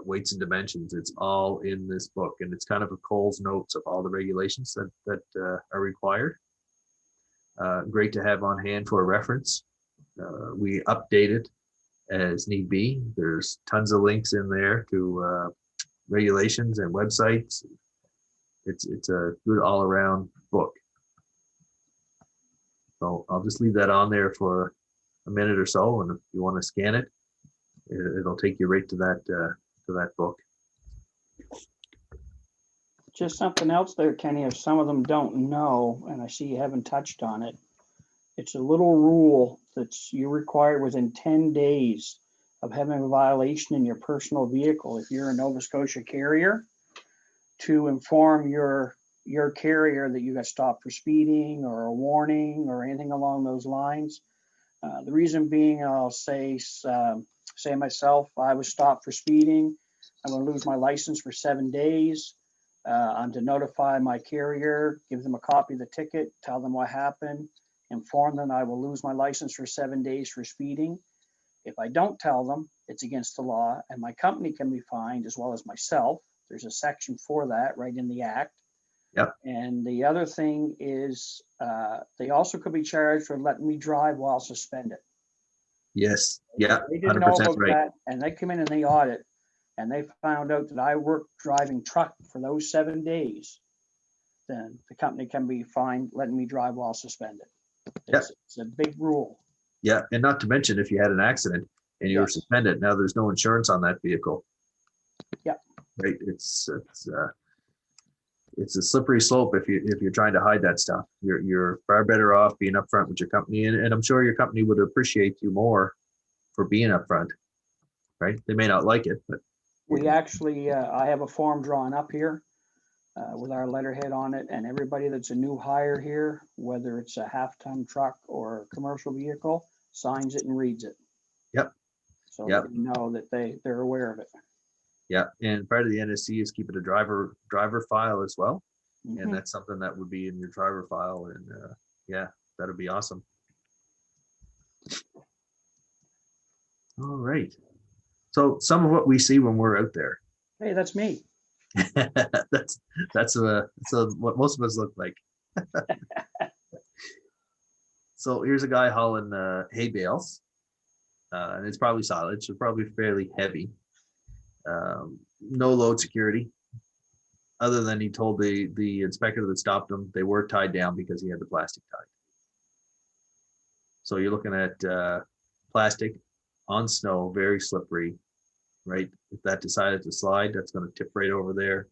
weights and dimensions. It's all in this book, and it's kind of a Cole's notes of all the regulations that are required. Great to have on hand for a reference. We update it as need be. There's tons of links in there to regulations and websites. It's a good all-around book. So I'll just leave that on there for a minute or so, and if you want to scan it, it'll take you right to that book. Just something else there, Kenny, if some of them don't know, and I see you haven't touched on it. It's a little rule that's you require within 10 days of having a violation in your personal vehicle, if you're a Nova Scotia carrier, to inform your carrier that you got stopped for speeding or a warning or anything along those lines. The reason being, I'll say myself, I was stopped for speeding. I'm going to lose my license for 7 days. I'm to notify my carrier, give them a copy of the ticket, tell them what happened, inform them I will lose my license for 7 days for speeding. If I don't tell them, it's against the law, and my company can be fined as well as myself. There's a section for that right in the act. Yep. And the other thing is they also could be charged for letting me drive while suspended. Yes. Yeah. They didn't know 100% about right. that, and they come in and they audit, and they found out that I worked driving truck for those 7 days. Then the company can be fined letting me drive while suspended. It's a big rule. Yeah, and not to mention if you had an accident and you were Yes. suspended, now there's no insurance on that vehicle. Yeah. Right. It's a slippery slope if you're trying to hide that stuff. You're far better off being upfront with your company, and I'm sure your company would appreciate you more for being upfront. Right? They may not like it, but We actually, I have a form drawn up here with our letterhead on it, and everybody that's a new hire here, whether it's a half-ton truck or a commercial vehicle, signs it and reads it. Yep. So Yep. that we know that they're aware of it. yeah. And part of the NSC is keeping a driver file as well, and Mhm. that's something that would be in your driver file, and yeah, that'd be awesome. All right. So some of what we see when we're out there. Hey, that's me. that's what most of us look like. So here's a guy hauling hay bales, and it's probably solid, so probably fairly heavy. No load security, other than he told the inspector that stopped him they were tied down because he had the plastic tied. So you're looking at plastic on snow, very slippery, right? If that decided to slide, that's going to tip right over there.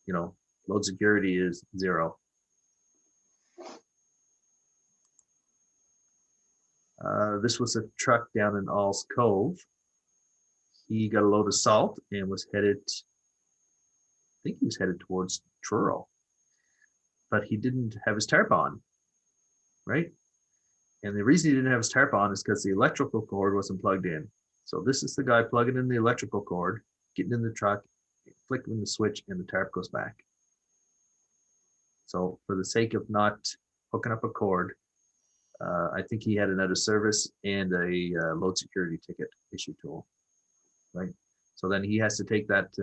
You know, load security is 0. This was a truck down in Alls Cove. He got a load of salt and was headed, I think he was headed towards Truro, but he didn't have his tarp on, right? And the reason he didn't have his tarp on is because the electrical cord wasn't plugged in. So this is the guy plugging in the electrical cord, getting in the truck, flicking the switch, and the tarp goes back. So for the sake of not hooking up a cord, I think he had an out of service and a load security ticket issued to him, right? So then he has to take that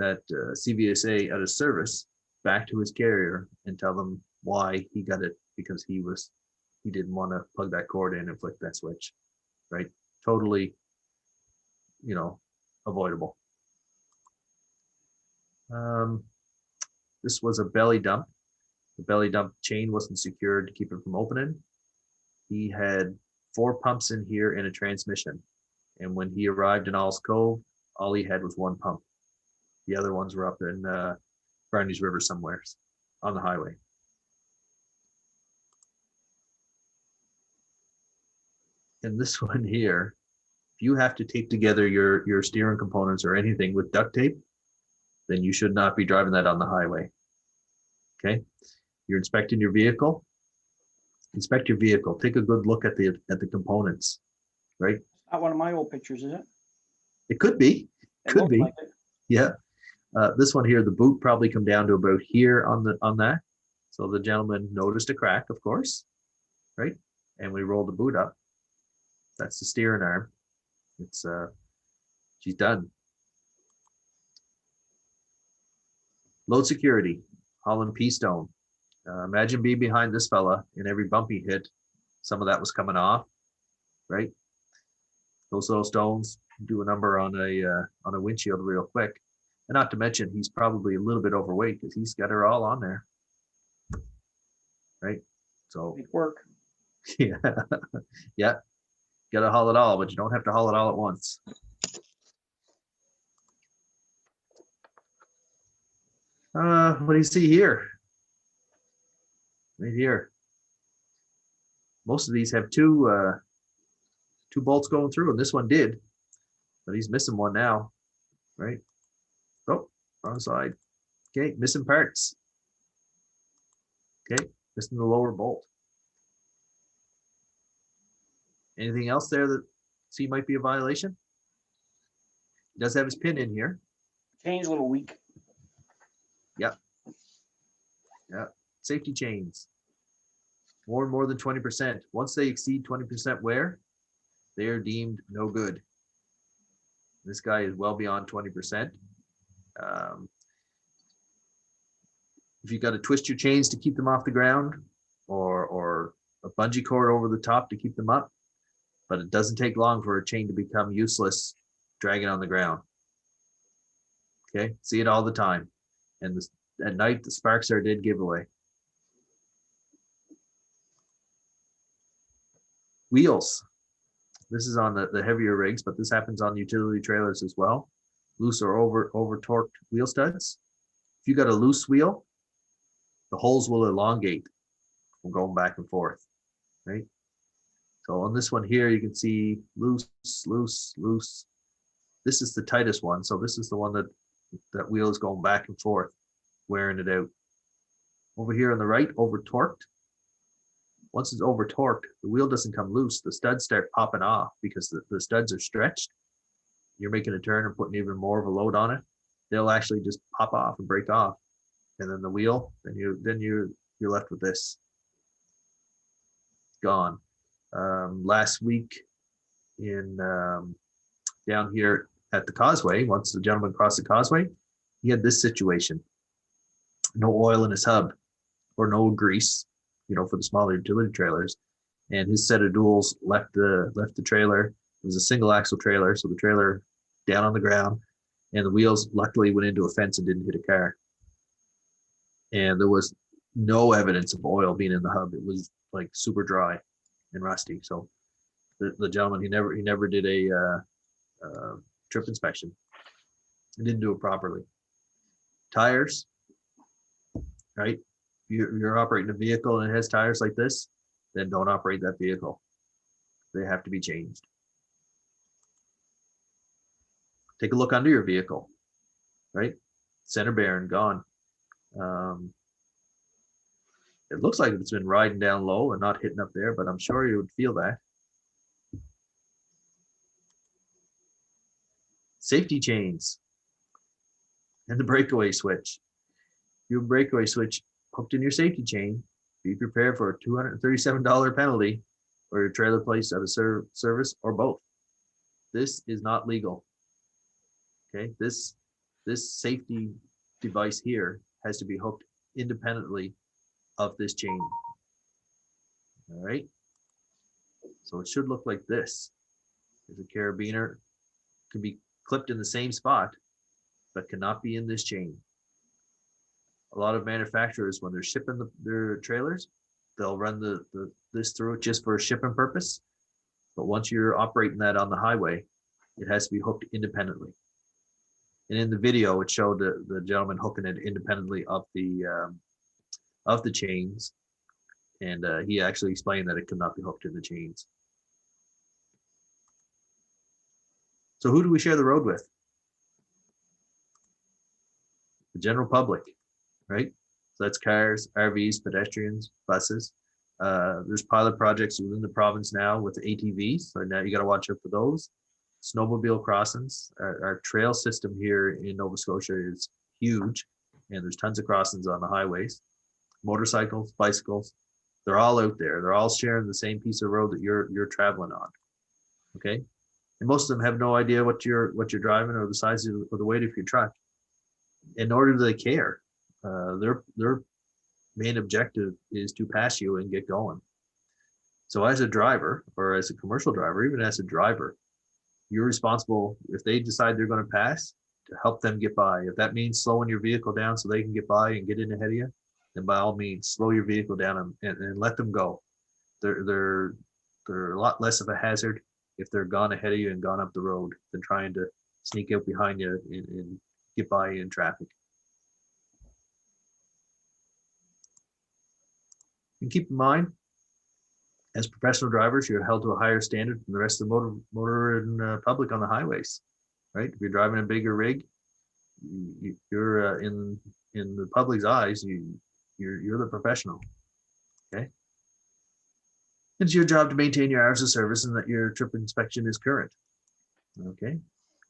CVSA out of service back to his carrier and tell them why he got it, because he didn't want to plug that cord in and flick that switch, right? Totally, avoidable. This was a belly dump. The belly dump chain wasn't secured to keep it from opening. He had 4 pumps in here and a transmission. And when he arrived in Alls Cove, all he had was 1 pump. The other ones were up in Brownies River somewhere on the highway. And this one here, if you have to tape together your steering components or anything with duct tape, then you should not be driving that on the highway. Okay? You're inspecting your vehicle. Inspect your vehicle. Take a good look at the components, right? Not one of my old pictures, is it? It could be, It could looked be. like it. Yeah. This one here, the boot probably come down to about here on that. So the gentleman noticed a crack, of course, right? And we rolled the boot up. That's the steering arm. It's she's done. Load security, Holland P Stone. Imagine being behind this fella and every bump he hit, some of that was coming off, right? Those little stones do a number on a windshield real quick. And not to mention, he's probably a little bit overweight because he's got her all on there, right? So It work. yeah, yeah, got to haul it all, but you don't have to haul it all at once. What do you see here? Right here. Most of these have two bolts going through, and this one did, but he's missing one now, right? Oh, wrong side. Okay, missing parts. Okay, missing the lower bolt. Anything else there that see might be a violation? He does have his pin in here. Chain's a little weak. Yeah, safety chains. More than 20%. Once they exceed 20% wear, they are deemed no good. This guy is well beyond 20%. If you got to twist your chains to keep them off the ground, or a bungee cord over the top to keep them up, but it doesn't take long for a chain to become useless, dragging on the ground. Okay, see it all the time. And this, at night, the sparks are a dead giveaway. Wheels. This is on the heavier rigs, but this happens on utility trailers as well. Loose or over torqued wheel studs. If you got a loose wheel, the holes will elongate from going back and forth, right? So on this one here, you can see loose, loose, loose. This is the tightest one. So this is the one that wheel is going back and forth, wearing it out. Over here on the right, over torqued. Once it's over torqued, the wheel doesn't come loose. The studs start popping off because the studs are stretched. You're making a turn and putting even more of a load on it. They'll actually just pop off and break off. And then the wheel, then you're left with this. Gone. Last week in down here at the causeway, once the gentleman crossed the causeway, he had this situation. No oil in his hub or no grease, for the smaller utility trailers. And his set of duals left the trailer. It was a single axle trailer, so the trailer down on the ground, and the wheels luckily went into a fence and didn't hit a car. And there was no evidence of oil being in the hub. It was like super dry and rusty. So the gentleman, he never did a trip inspection. He didn't do it properly. Tires, right? You're operating a vehicle and it has tires like this, then don't operate that vehicle. They have to be changed. Take a look under your vehicle, right? Center bearing gone. It looks like it's been riding down low and not hitting up there, but I'm sure you would feel that. Safety chains and the breakaway switch. Your breakaway switch hooked in your safety chain, be prepared for a $237 penalty or your trailer placed at a service or both. This is not legal. Okay, this safety device here has to be hooked independently of this chain. All right, so it should look like this. There's a carabiner, can be clipped in the same spot, but cannot be in this chain. A lot of manufacturers, when they're shipping their trailers, they'll run this through it just for a shipping purpose. But once you're operating that on the highway, it has to be hooked independently. And in the video, it showed the gentleman hooking it independently of the chains. And he actually explained that it could not be hooked to the chains. So who do we share the road with? The general public, right? So that's cars, RVs, pedestrians, buses. There's pilot projects within the province now with ATVs, so now you got to watch out for those. Snowmobile crossings. Our trail system here in Nova Scotia is huge, and there's tons of crossings on the highways. Motorcycles, bicycles, they're all out there. They're all sharing the same piece of road that you're traveling on. Okay, and most of them have no idea what you're driving or the size or the weight of your truck. And nor do they care. Their main objective is to pass you and get going. So as a driver, or as a commercial driver, even as a driver, you're responsible, if they decide they're going to pass, to help them get by. If that means slowing your vehicle down so they can get by and get in ahead of you, then by all means, slow your vehicle down and let them go. They're a lot less of a hazard if they're gone ahead of you and gone up the road than trying to sneak out behind you and get by in traffic. And keep in mind, as professional drivers, you're held to a higher standard than the rest of the motor and public on the highways, right? If you're driving a bigger rig, you're in the public's eyes, you're the professional. Okay. It's your job to maintain your hours of service and that your trip inspection is current. Okay.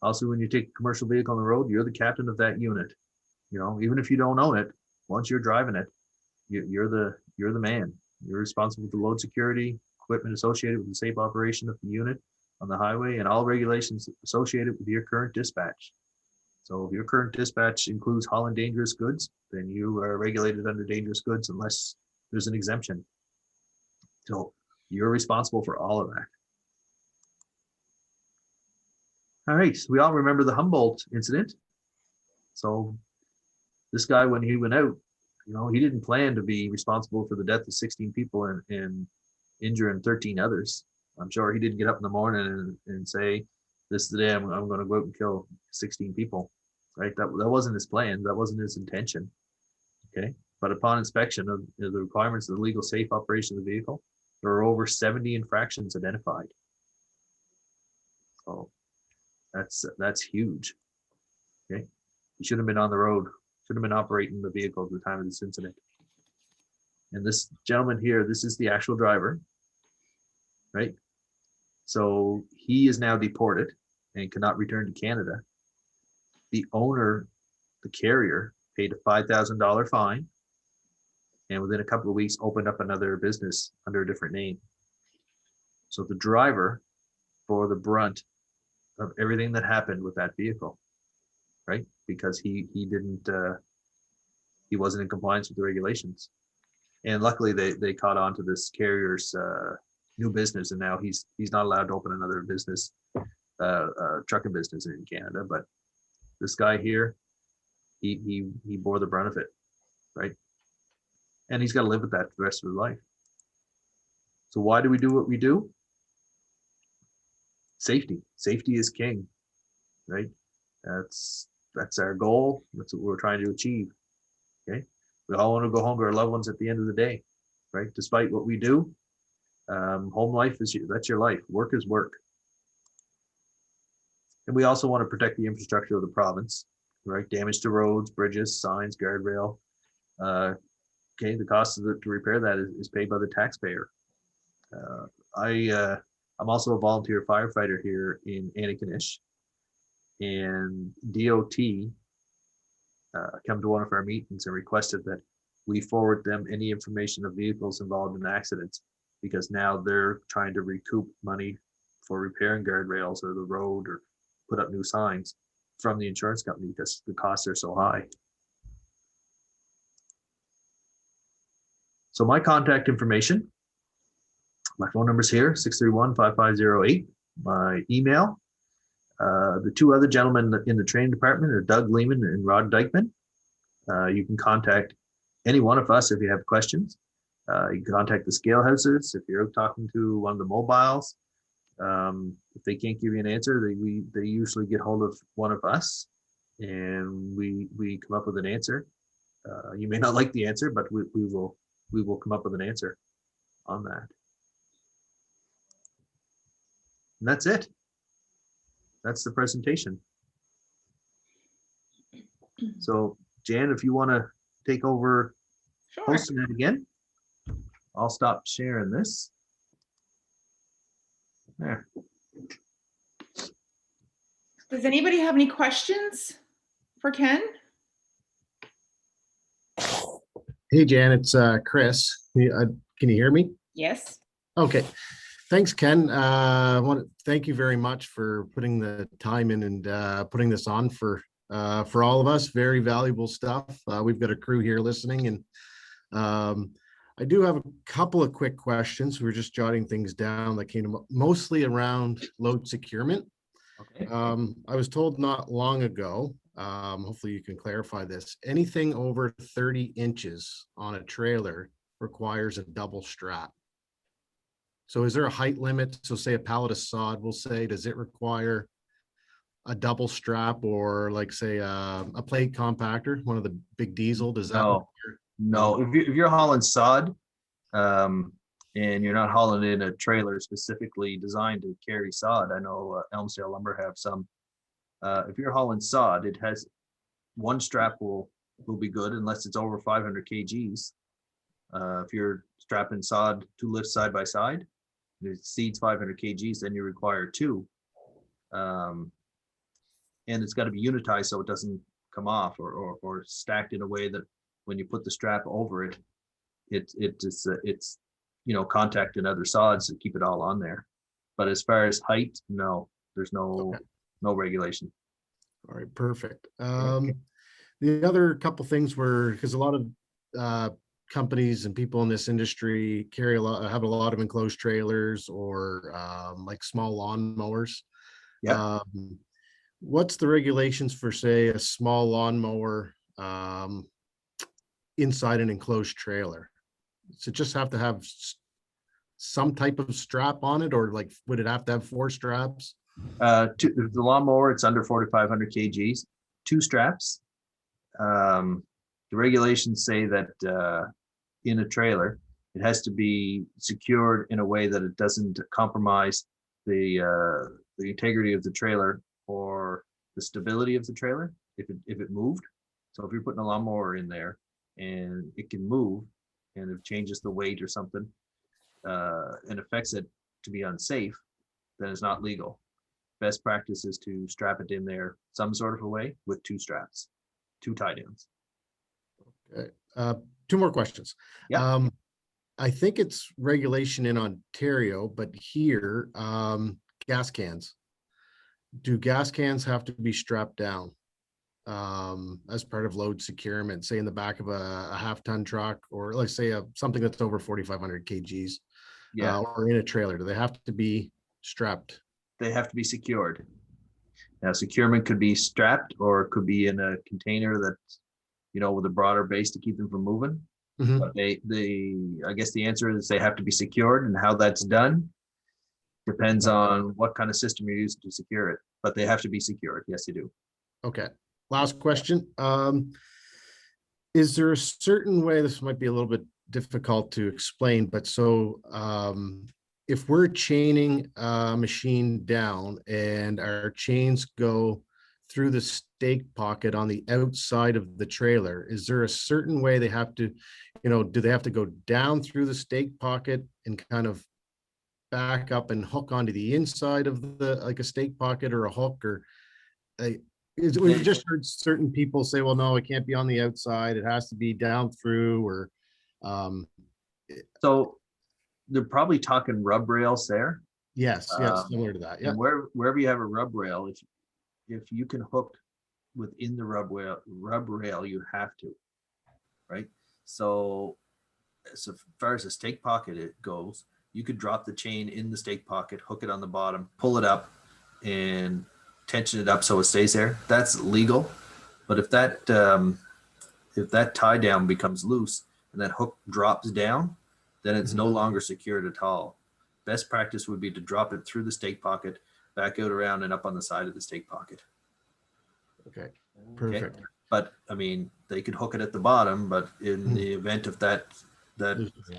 Also, when you take a commercial vehicle on the road, you're the captain of that unit. You know, even if you don't own it, once you're driving it, you're the man. You're responsible for load security, equipment associated with the safe operation of the unit on the highway, and all regulations associated with your current dispatch. So if your current dispatch includes hauling dangerous goods, then you are regulated under dangerous goods unless there's an exemption. So you're responsible for all of that. All right, so we all remember the Humboldt incident. So this guy, when he went out, you know, he didn't plan to be responsible for the death of 16 people and injuring 13 others. I'm sure he didn't get up in the morning and say, this is the day I'm going to go out and kill 16 people, right? That wasn't his plan. That wasn't his intention. Okay. But upon inspection of the requirements of the legal safe operation of the vehicle, there are over 70 infractions identified. So that's huge. Okay. He should have been on the road. Should have been operating the vehicle at the time of this incident. And this gentleman here, this is the actual driver, right? So he is now deported and cannot return to Canada. The owner, the carrier, paid a $5,000 fine, and within a couple of weeks opened up another business under a different name. So the driver bore the brunt of everything that happened with that vehicle, right? Because he wasn't in compliance with the regulations. And luckily they caught on to this carrier's new business, and now he's not allowed to open another business, trucking business in Canada. But this guy here, he bore the brunt of it, right? And he's got to live with that for the rest of his life. So why do we do what we do? Safety. Safety is king, right? That's our goal. That's what we're trying to achieve. Okay. We all want to go home to our loved ones at the end of the day, right? Despite what we do, home life that's your life. Work is work. And we also want to protect the infrastructure of the province, right? Damage to roads, bridges, signs, guardrail. Okay, the cost to repair that is paid by the taxpayer. I'm also a volunteer firefighter here in Antigonish, and DOT come to one of our meetings and requested that we forward them any information of vehicles involved in accidents, because now they're trying to recoup money for repairing guardrails or the road or put up new signs from the insurance company because the costs are so high. So my contact information, my phone number's here, 631-5508. My email, the two other gentlemen in the training department are Doug Lehman and Rod Dykeman. You can contact any one of us if you have questions. You can contact the scale houses if you're talking to one of the mobiles. If they can't give you an answer, they usually get hold of one of us, and we come up with an answer. You may not like the answer, but we will come up with an answer on that. And that's it. That's the presentation. So Jan, if you want to take over Sure. hosting it again. I'll stop sharing this. There. Does anybody have any questions for Ken? Hey, Jan, it's Chris. Can you hear me? Yes. Okay. Thanks, Ken. I want to thank you very much for putting the time in and putting this on for all of us. Very valuable stuff. We've got a crew here listening, and I do have a couple of quick questions. We're just jotting things down that came mostly around load securement. Okay. I was told not long ago, hopefully you can clarify this, anything over 30 inches on a trailer requires a double strap. So is there a height limit? So say a pallet of sod, we'll say, does it require a double strap, or like say a plate compactor, one of the big diesel, does that? No, if you're hauling sod, and you're not hauling in a trailer specifically designed to carry sod, I know Elmsdale Lumber have some. If you're hauling sod, it has one strap will be good unless it's over 500 kgs. If you're strapping sod to lift side by side, and it exceeds 500 kgs, then you require two. And it's got to be unitized so it doesn't come off or stacked in a way that when you put the strap over it, it's contacting other sods to keep it all on there. But as far as height, no, there's no regulation. All right, perfect. The other couple things were, because a lot of companies and people in this industry have a lot of enclosed trailers or like small lawn mowers. Yeah. What's the regulations for, say, a small lawnmower inside an enclosed trailer? Does it just have to have some type of strap on it, or like would it have to have 4 straps? The lawnmower, it's under 4,500 kgs, 2 straps. The regulations say that in a trailer, it has to be secured in a way that it doesn't compromise the integrity of the trailer or the stability of the trailer if it moved. So if you're putting a lawnmower in there and it can move and it changes the weight or something and affects it to be unsafe, then it's not legal. Best practice is to strap it in there some sort of a way with 2 straps, 2 tie downs. Okay. 2 more questions. Yeah. I think it's regulation in Ontario, but here, gas cans. Do gas cans have to be strapped down as part of load securement, say in the back of a half-ton truck, or let's say something that's over 4,500 kgs, or in a trailer? Do they have to be strapped? They have to be secured. Now, securement could be strapped, or it could be in a container that's, with a broader base to keep them from moving. Mhm. But I guess the answer is they have to be secured, and how that's done depends on what kind of system you're using to secure it. But they have to be secured. Yes, they do. Okay. Last question. Is there a certain way, this might be a little bit difficult to explain, but so if we're chaining a machine down and our chains go through the stake pocket on the outside of the trailer, is there a certain way they have to, do they have to go down through the stake pocket and kind of back up and hook onto the inside of like a stake pocket or a hook? Or we've just heard certain people say, well, no, it can't be on the outside, it has to be down through, or so they're probably talking rub rails there. yes, similar to that. Yeah. And wherever you have a rub rail, if you can hook within the rub rail, you have to, right? So as far as the stake pocket it goes, you could drop the chain in the stake pocket, hook it on the bottom, pull it up, and tension it up so it stays there. That's legal. But if that tie down becomes loose and that hook drops down, then it's no longer secured at all. Best practice would be to drop it through the stake pocket, back out around and up on the side of the stake pocket. Okay, perfect. Okay? But I mean, they could hook it at the bottom, but in the event of that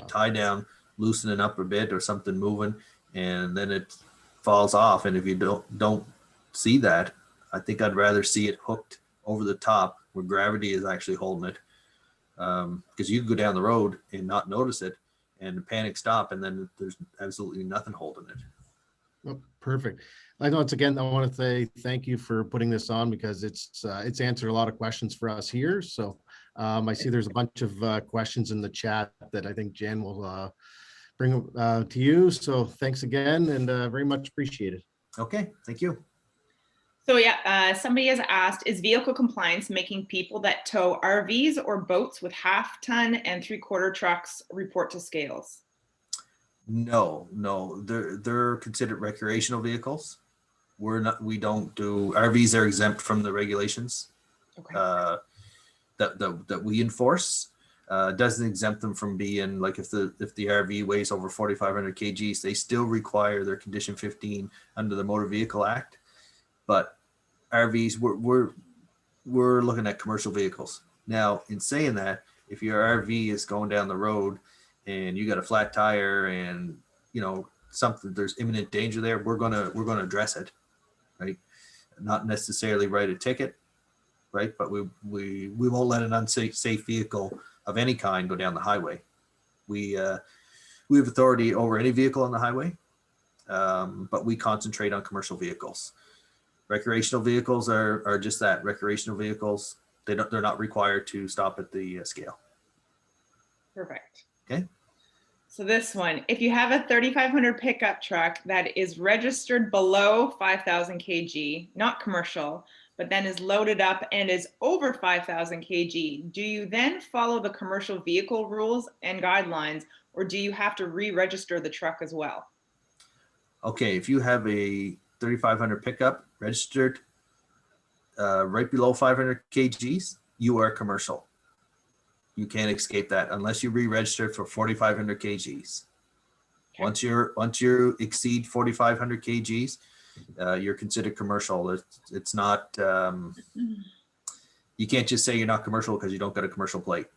tie down loosening up a bit or something moving, and then it falls off, and if you don't see that, I think I'd rather see it hooked over the top where gravity is actually holding it, because you can go down the road and not notice it, and the panic stop, and then there's absolutely nothing holding it. Oh, perfect. I know it's again, I want to say thank you for putting this on because it's answered a lot of questions for us here. So I see there's a bunch of questions in the chat that I think Jen will bring to you. So thanks again and very much appreciated. Okay, thank you. So yeah, somebody has asked, is vehicle compliance making people that tow RVs or boats with 1/2 ton and 3/4 trucks report to scales? No, they're considered recreational vehicles. We don't do, RVs are exempt from the regulations Okay. that we enforce. Doesn't exempt them from being like, if the RV weighs over 4,500 kgs, they still require their condition 15 under the Motor Vehicle Act. But RVs, we're looking at commercial vehicles. Now, in saying that, if your RV is going down the road and you got a flat tire and something, there's imminent danger there, we're gonna address it, right? Not necessarily write a ticket, right? But we won't let an unsafe vehicle of any kind go down the highway. We have authority over any vehicle on the highway, but we concentrate on commercial vehicles. Recreational vehicles are just that, recreational vehicles. They're not required to stop at the scale. Perfect. Okay. So this one, if you have a 3,500 pickup truck that is registered below 5,000 kg, not commercial, but then is loaded up and is over 5,000 kg, do you then follow the commercial vehicle rules and guidelines, or do you have to re-register the truck as well? Okay, if you have a 3,500 pickup registered right below 500 kgs, you are commercial. You can't escape that unless you re-register for 4,500 kgs. Okay. Once you exceed 4,500 kgs, you're considered commercial. It's not. You can't just say you're not commercial because you don't got a commercial plate.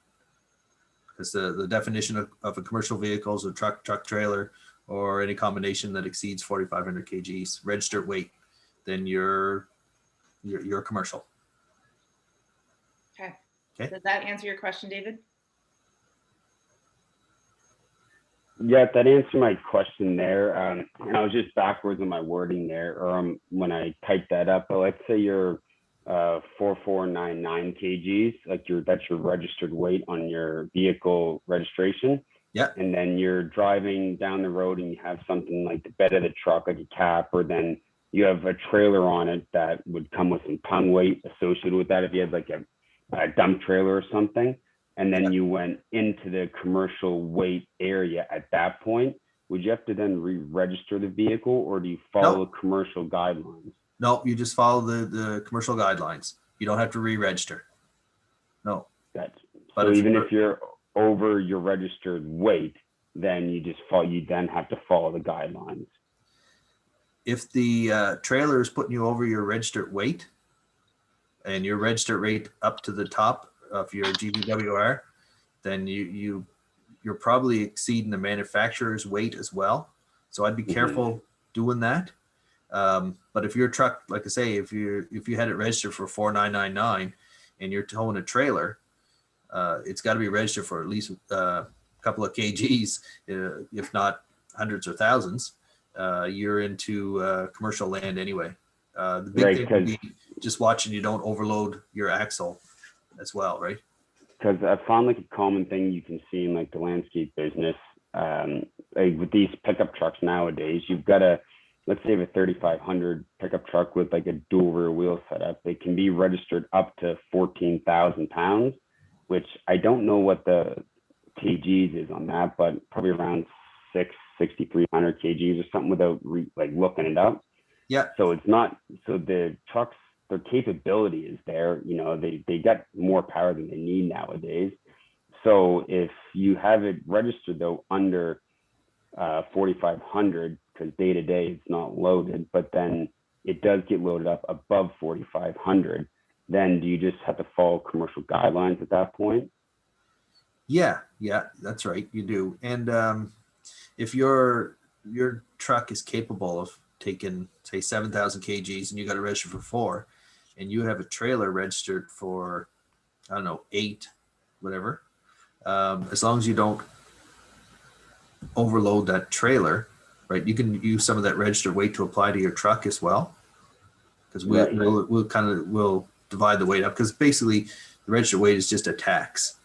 Because the definition of a commercial vehicle is a truck trailer, or any combination that exceeds 4,500 kgs registered weight, then you're commercial. Okay. Okay. Does that answer your question, David? Yeah, that answered my question there. And I was just backwards in my wording there, or when I typed that up. But let's say you're 4,499 kgs, like that's your registered weight on your vehicle registration. Yeah. And then you're driving down the road and you have something like the bed of the truck, like a cap, or then you have a trailer on it that would come with some ton weight associated with that. If you had like a dump trailer or something, and then you went into the commercial weight area at that point, would you have to then re-register the vehicle, or do you follow the commercial guidelines? No, you just follow the commercial guidelines. You don't have to re-register. No. But But so even if you're over your registered weight, then you then have to follow the guidelines. If the trailer is putting you over your registered weight and your registered rate up to the top of your GVWR, then you're probably exceeding the manufacturer's weight as well. So I'd be careful doing that. But if your truck, like I say, if you had it registered for 4,999 and you're towing a trailer, it's got to be registered for at least a couple of kgs, if not hundreds or thousands. You're into commercial land anyway. The big thing would be just watching you don't overload your axle as well, right? Because I found like a common thing you can see in like the landscape business, like with these pickup trucks nowadays, you've got let's say you have a 3,500 pickup truck with like a dual rear wheel setup. They can be registered up to 14,000 pounds, which I don't know what the kgs is on that, but probably around 6,300 kgs or something without like looking it up. Yeah. So it's not, so the trucks, their capability is there, they got more power than they need nowadays. So if you have it registered though under 4,500, because day to day it's not loaded, but then it does get loaded up above 4,500, then do you just have to follow commercial guidelines at that point? Yeah, that's right. You do. And if your truck is capable of taking, say, 7,000 kgs and you got to register for 4, and you have a trailer registered for, I don't know, 8, whatever, as long as you don't overload that trailer, right, you can use some of that registered weight to apply to your truck as well. Because Right. we'll divide the weight up, because basically the registered weight is just a tax,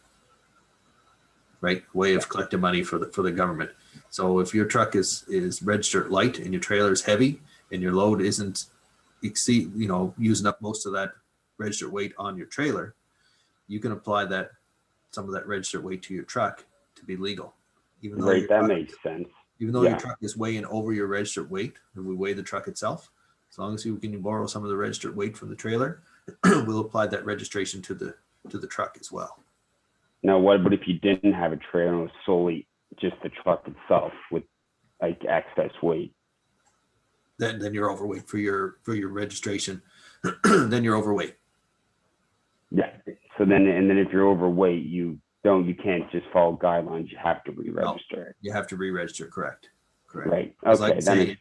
right? Way of collecting money for the government. So if your truck is registered light and your trailer is heavy and your load isn't using up most of that registered weight on your trailer, you can apply some of that registered weight to your truck to be legal. Even though Right, that makes sense. Even though Yeah. your truck is weighing over your registered weight, and we weigh the truck itself, as long as you can borrow some of the registered weight from the trailer, we'll apply that registration to the truck as well. Now, what about if you didn't have a trailer and it was solely just the truck itself with like excess weight? Then you're overweight for your registration. Then you're overweight. Yeah. So then if you're overweight, you can't just follow guidelines. You have to re-register. You have to re-register. Correct. Right. 'Cause Okay. like I say,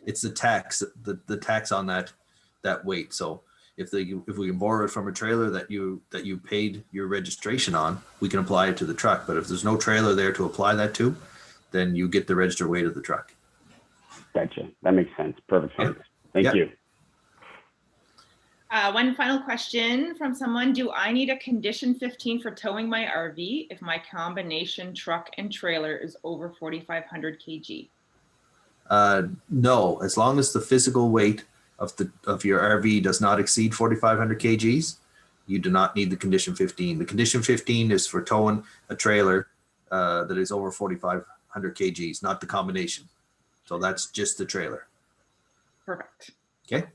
it's the tax, the tax on that weight. So if we can borrow it from a trailer that you paid your registration on, we can apply it to the truck. But if there's no trailer there to apply that to, then you get the registered weight of the truck. Gotcha. That makes sense. Perfect sense. Thank Yeah. you. One final question from someone. Do I need a condition 15 for towing my RV if my combination truck and trailer is over 4,500 kg? No, as long as the physical weight of your RV does not exceed 4,500 kgs, you do not need the condition 15. The condition 15 is for towing a trailer that is over 4,500 kgs, not the combination. So that's just the trailer. Perfect. Okay.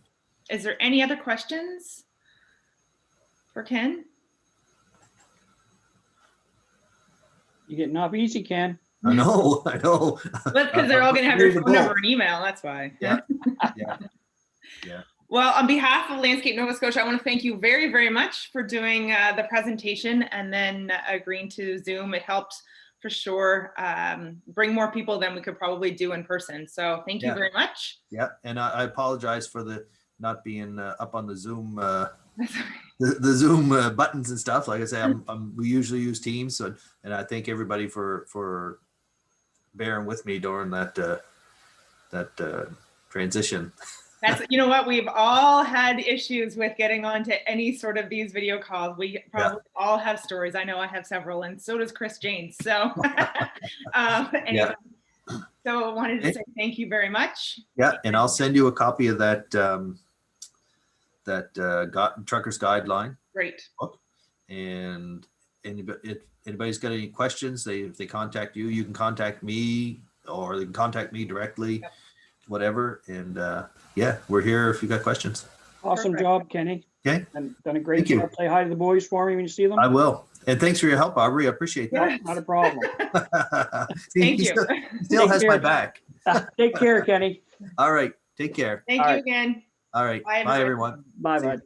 Is there any other questions for Ken? You getting off easy, Ken. I know. Well, because they're all going to have your Ready to phone go. number and email. That's why. Yeah. Yeah. Well, on behalf of Landscape Nova Scotia, I want to thank you very, very much for doing the presentation and then agreeing to Zoom. It helped for sure bring more people than we could probably do in person. So thank you Yeah. very much. Yeah. And I apologize for the not being up on the Zoom, the Zoom buttons and stuff. Like I say, we usually use Teams. So, and I thank everybody for bearing with me during that transition. That's, you know what, we've all had issues with getting onto any sort of these video calls. We probably all have stories. I know I have several, and so does Chris Janes. So, anyway, so I wanted to say thank you very much. Yeah, and I'll send you a copy of that Trucker's Guideline Great. book. And if anybody's got any questions, if they contact you, you can contact me, or they can contact me directly, whatever. And yeah, we're here if you got questions. Awesome Perfect. job, Kenny. Okay. And done a great Thank you. job. Say hi to the boys for me when you see them. I will. And thanks for your help, Aubrey. I appreciate that. Yes. Not a problem. Thank He you. still Take has my care. back. Take care, Kenny. All right. Take care. Thank All you right. again. All right. Bye, Bye, everyone. everyone. Bye, See ya. bud.